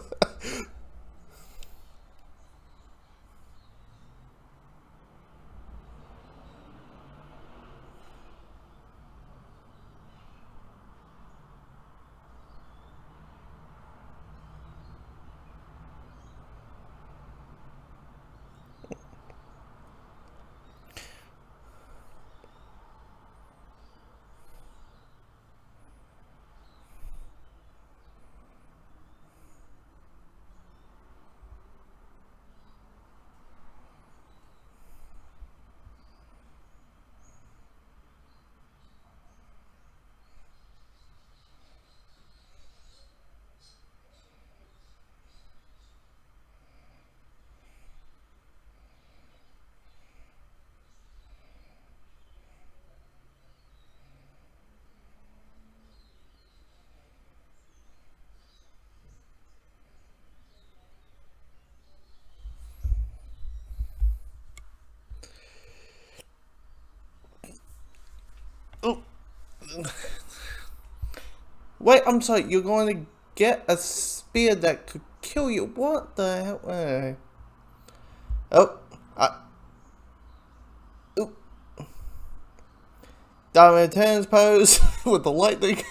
Oh. Wait, I'm sorry, you're going to get a spear that could kill you. What the hell? Oh, oop. Diamond turns pose with the lightning.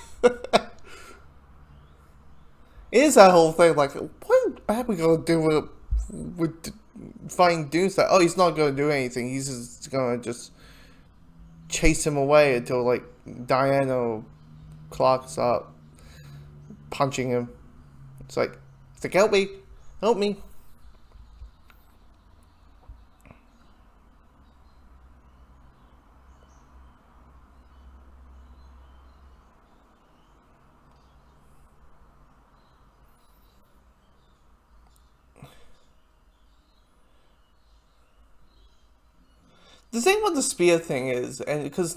Is that whole thing like, what is Batman gonna do with fighting Doomsday? Oh, he's not gonna do anything. He's just gonna just chase him away until like Diana or Clark start punching him. It's like help me, help me. The thing with the spear thing is, and because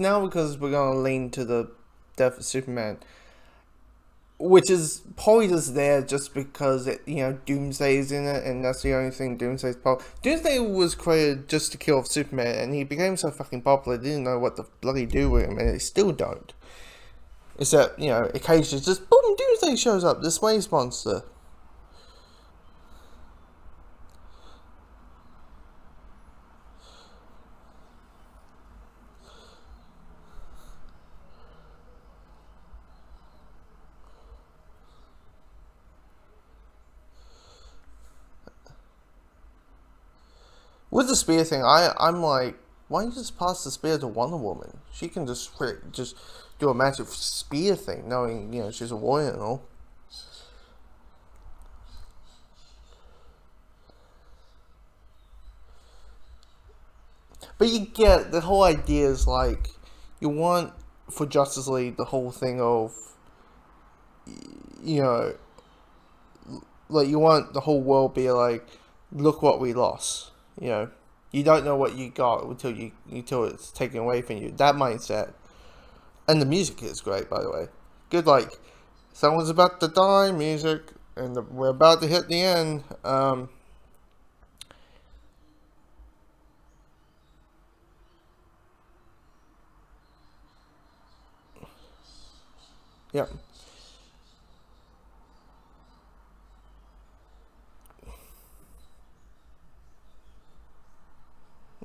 we're gonna lean to the death of Superman, which is probably just there just because Doomsday is in it, and that's the only thing Doomsday's popular. Doomsday was created just to kill off Superman, and he became so fucking popular, they didn't know what to bloody do with him, and they still don't. Except, occasionally just boom, Doomsday shows up, this waste monster. With the spear thing, I'm like, why don't you just pass the spear to Wonder Woman? She can just do a massive spear thing, knowing, she's a warrior and all. But you get, the whole idea is like, you want, for Justice League, the whole thing of, like, you want the whole world be like, look what we lost. You don't know what you got until it's taken away from you. That mindset, and the music is great, by the way. Good, like someone's about to die music, and we're about to hit the end. Yeah.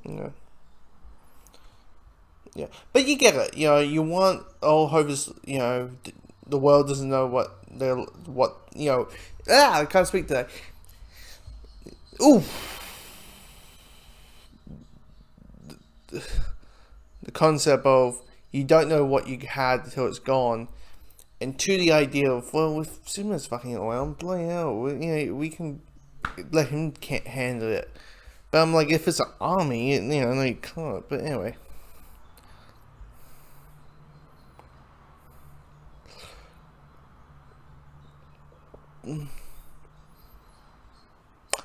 Yeah. Yeah, but you get it. You want all hope is the world doesn't know I can't speak today. Ooh, the concept of you don't know what you had until it's gone, and to the idea of if Superman's fucking around, bloody hell, we can let him can't handle it. But I'm like, if it's an army, no, you can't. But anyway.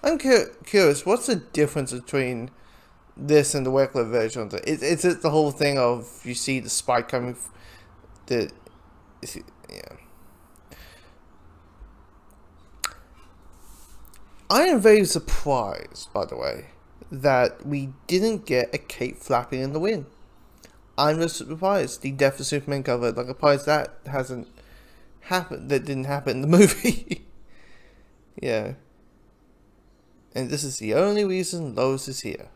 I'm curious, what's the difference between this and the regular version. It's just the whole thing of you see the spike coming. The yeah. I am very surprised, by the way, that we didn't get a cape flapping in the wind. I'm just surprised the Death of Superman cover. Like, surprised that hasn't happened. That didn't happen in the movie. Yeah. And this is the only reason Lois is here.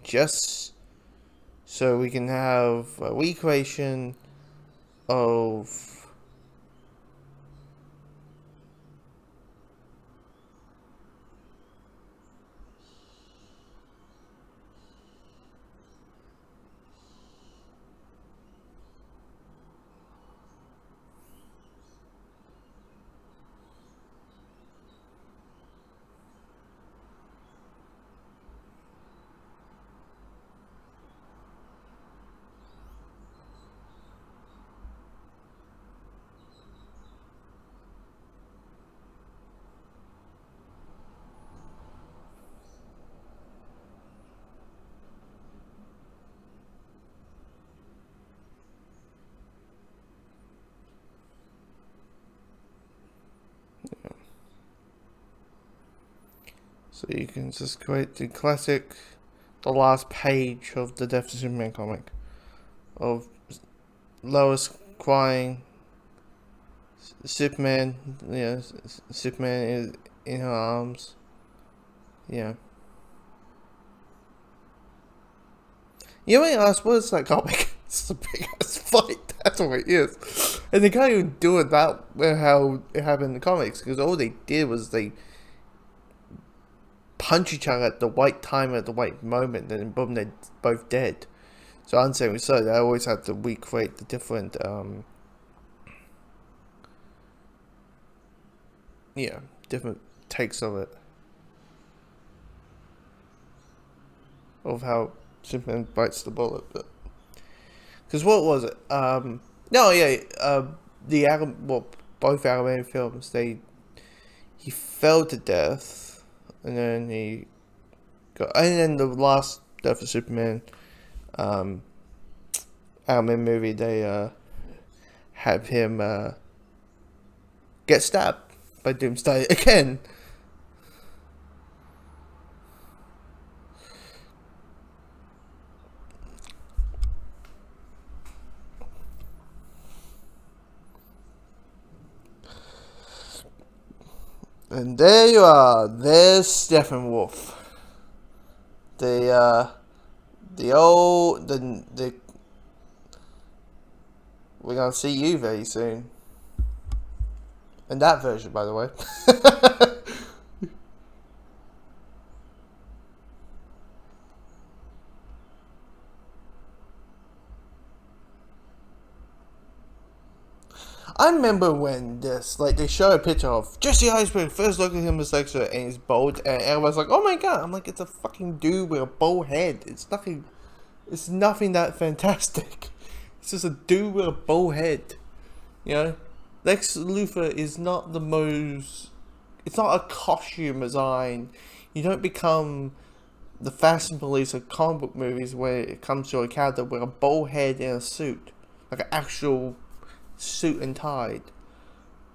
Just so we can have a recreation of... So you can just create the classic, the last page of the Death of Superman comic. Of Lois crying, Superman, Superman is in her arms. Yeah. You may ask, what is that comic? It's a big ass fight. That's what it is. And they can't even do it that how it happened in the comics, because all they did was they punch each other at the right time at the right moment, and boom, they're both dead. So I'm saying so. They always have to recreate the different, different takes of it, of how Superman bites the bullet. But because what was it? The both animated films, he fell to death, and then and then the last Death of Superman, animated movie, they have him get stabbed by Doomsday again. And there you are. There's Steppenwolf. The we're gonna see you very soon. In that version, by the way. I remember when they show a picture of Jesse Eisenberg, first look at him as like, and he's bald, and everyone's like, oh my god. I'm like, it's a fucking dude with a bald head. It's nothing that fantastic. It's just a dude with a bald head. You know? Lex Luthor is not the most... It's not a costume design. You don't become the fashion police of comic book movies where it comes to a character with a bald head and a suit. Like an actual suit and tied.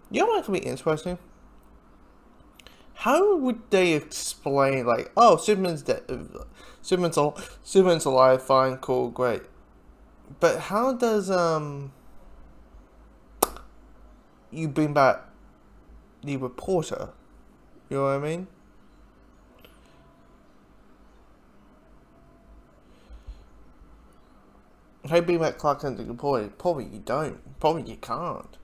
You know what could be interesting? How would they explain, like, oh, Superman's dead, Superman's alive, fine, cool, great. But how does you bring back the reporter? You know what I mean? How you bring back Clark Kent the reporter? Probably you don't. Probably you can't.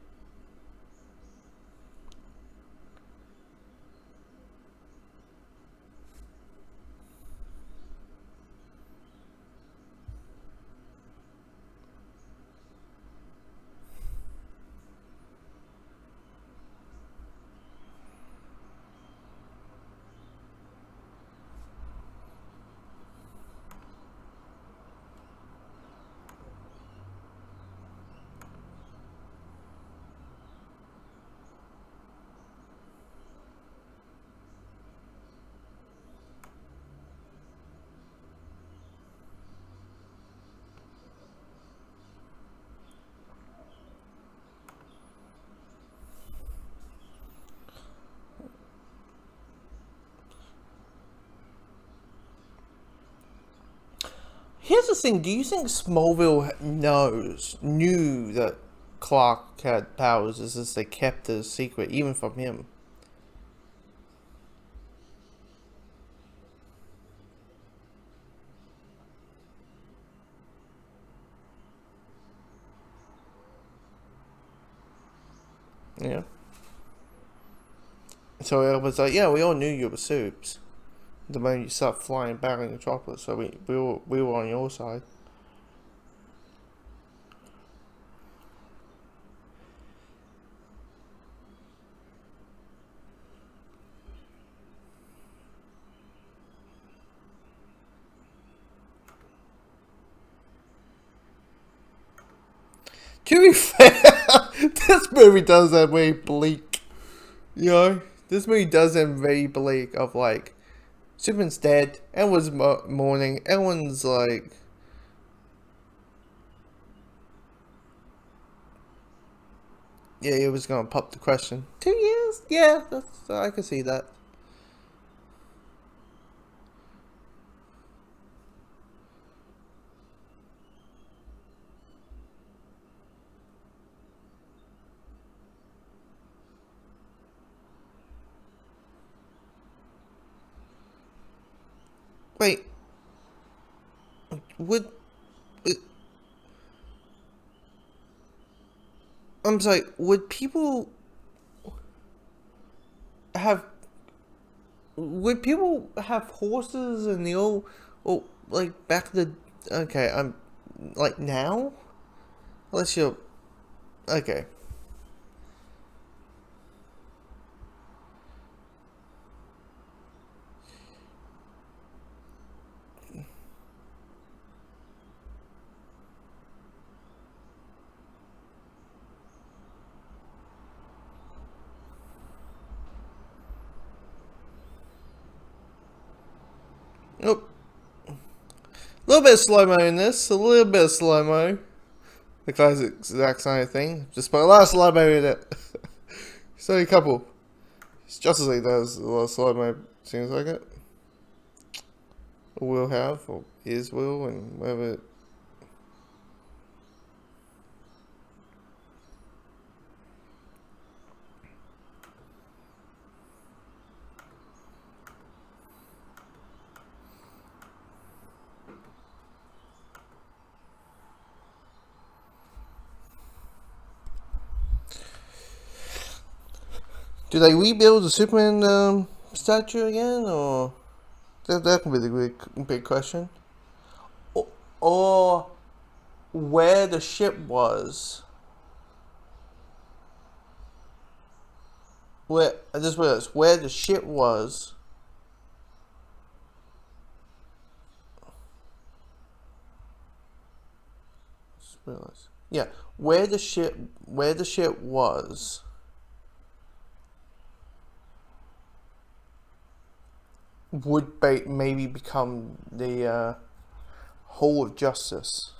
Here's the thing: do you think Smallville knew that Clark had powers? Is this they kept it a secret, even from him? Yeah. So it was like, yeah, we all knew you were soups. The moment you start flying back in the chocolate, so we were on your side. To be fair, this movie does that very bleak. You know, this movie does that very bleak of like, Superman's dead, everyone's mourning, everyone's like, yeah, he was gonna pop the question. 2 years? Yeah, I can see that. Wait, would I'm sorry, would people have horses and the old, oh, like back the, okay, I'm like now? Unless you're, okay. Oh, a little bit of slow mo in this, a little bit of slow mo. The classic Zack Snyder thing. Just put a lot of slow mo in it. It's only a couple. Justice League does a lot of slow mo, seems like it. Or will have, or is will, and whatever. Do they rebuild the Superman statue again, or that can be the big question. Or where the ship was. Where I just realized where the ship was. Just realized. Yeah, where the ship was would maybe become the Hall of Justice.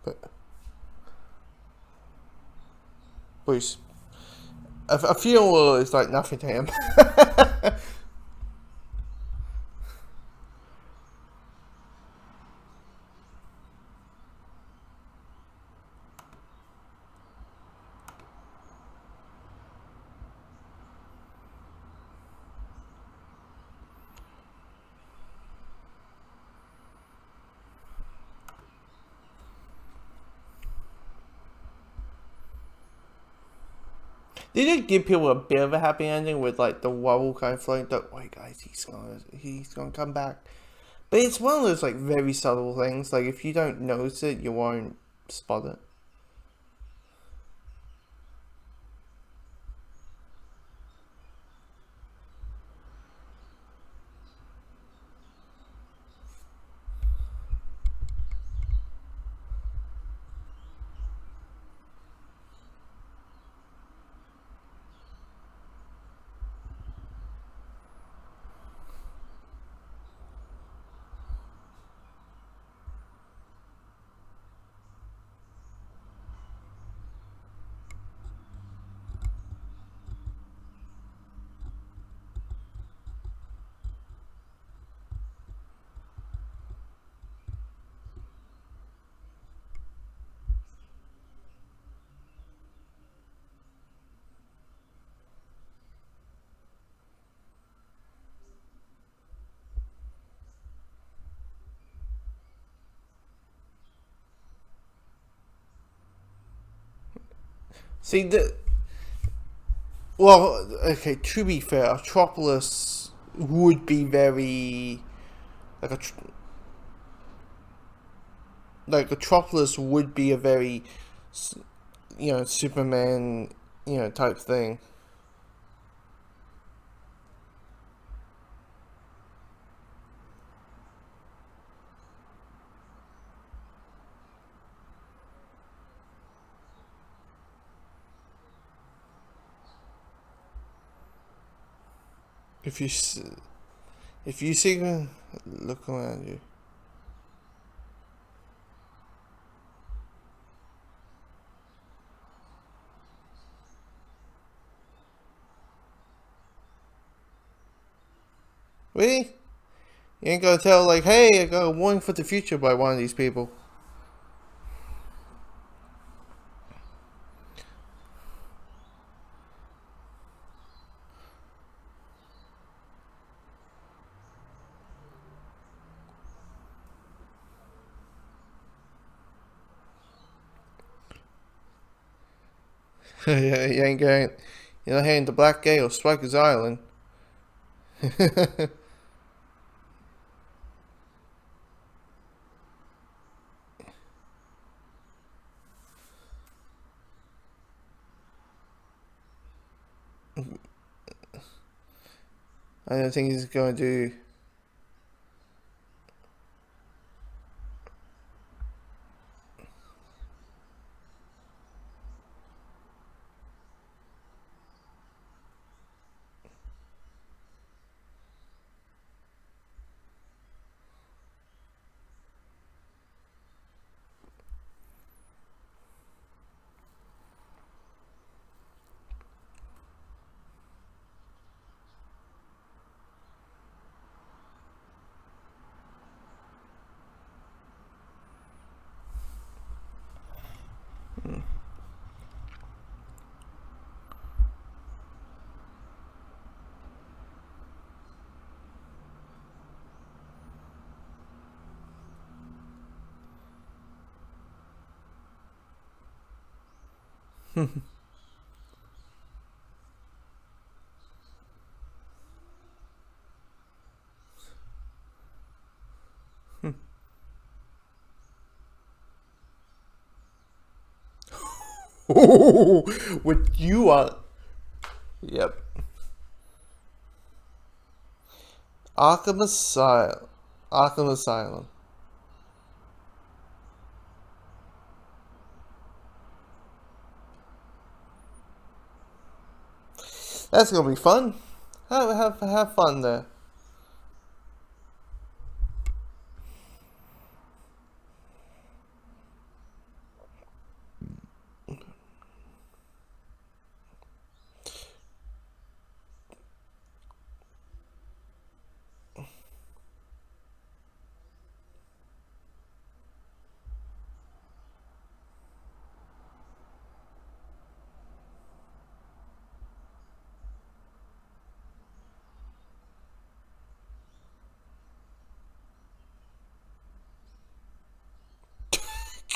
But Bruce, a funeral is like nothing to him. They did give people a bit of a happy ending with like the wobble kind of floating. Don't worry, guys, he's gonna come back. But it's one of those like very subtle things. Like if you don't notice it, you won't spot it. See the well, okay. To be fair, Metropolis would be very like like Metropolis would be a very Superman type thing. If you if you see look around you. Really? You ain't gonna tell like, hey, I got a warning for the future by one of these people. Yeah, you ain't going. You're not heading to Blackgate or Strikers Island. I don't think he's going to do. What you are? Yep. Arkham Asylum. Arkham Asylum. That's gonna be fun. Have fun there.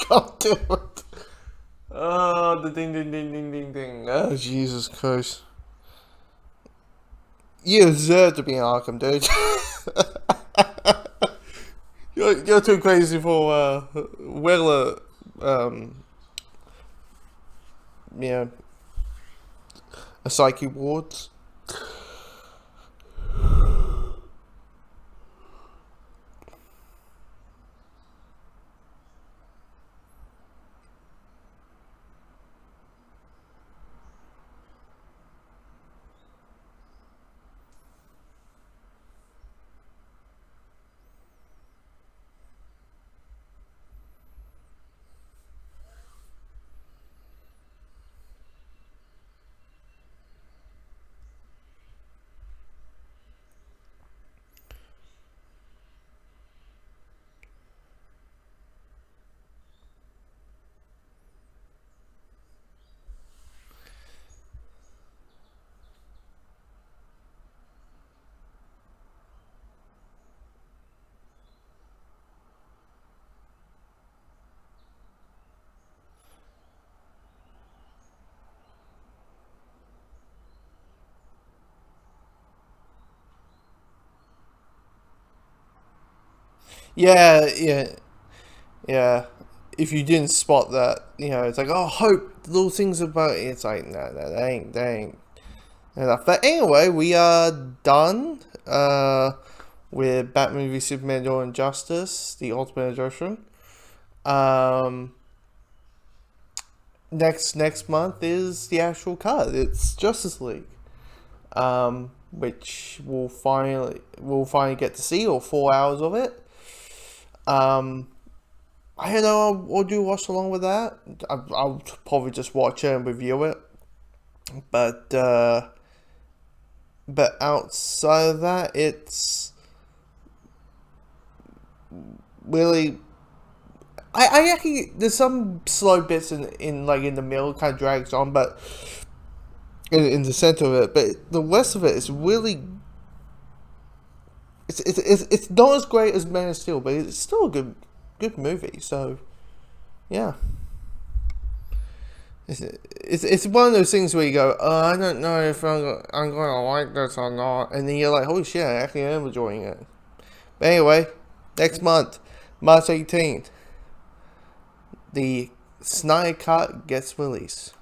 God damn it. Oh, the ding ding ding ding ding ding. Oh, Jesus Christ. You deserve to be in Arkham, dude. You're too crazy for um, you know, a psyche wards. Yeah, yeah, yeah. If you didn't spot that, it's like, oh, hope, the little things about it. It's like, no, no, they ain't enough. But anyway, we are done with Batman v Superman: Dawn of Justice, the Ultimate Edition. Um, next month is the actual cut. It's Justice League, which we'll finally get to see all 4 hours of it. I don't know. I'll do watch along with that. I'll probably just watch it and review it. But outside of that, it's really. I actually, there's some slow bits in the middle, kind of drags on, but in the center of it. But the rest of it is really. It's not as great as Man of Steel, but it's still a good movie. So yeah. It's one of those things where you go, oh, I don't know if I'm going to like this or not. And then you're like, holy shit, I actually am enjoying it. But anyway, next month, March 18th, the Snyder Cut gets released.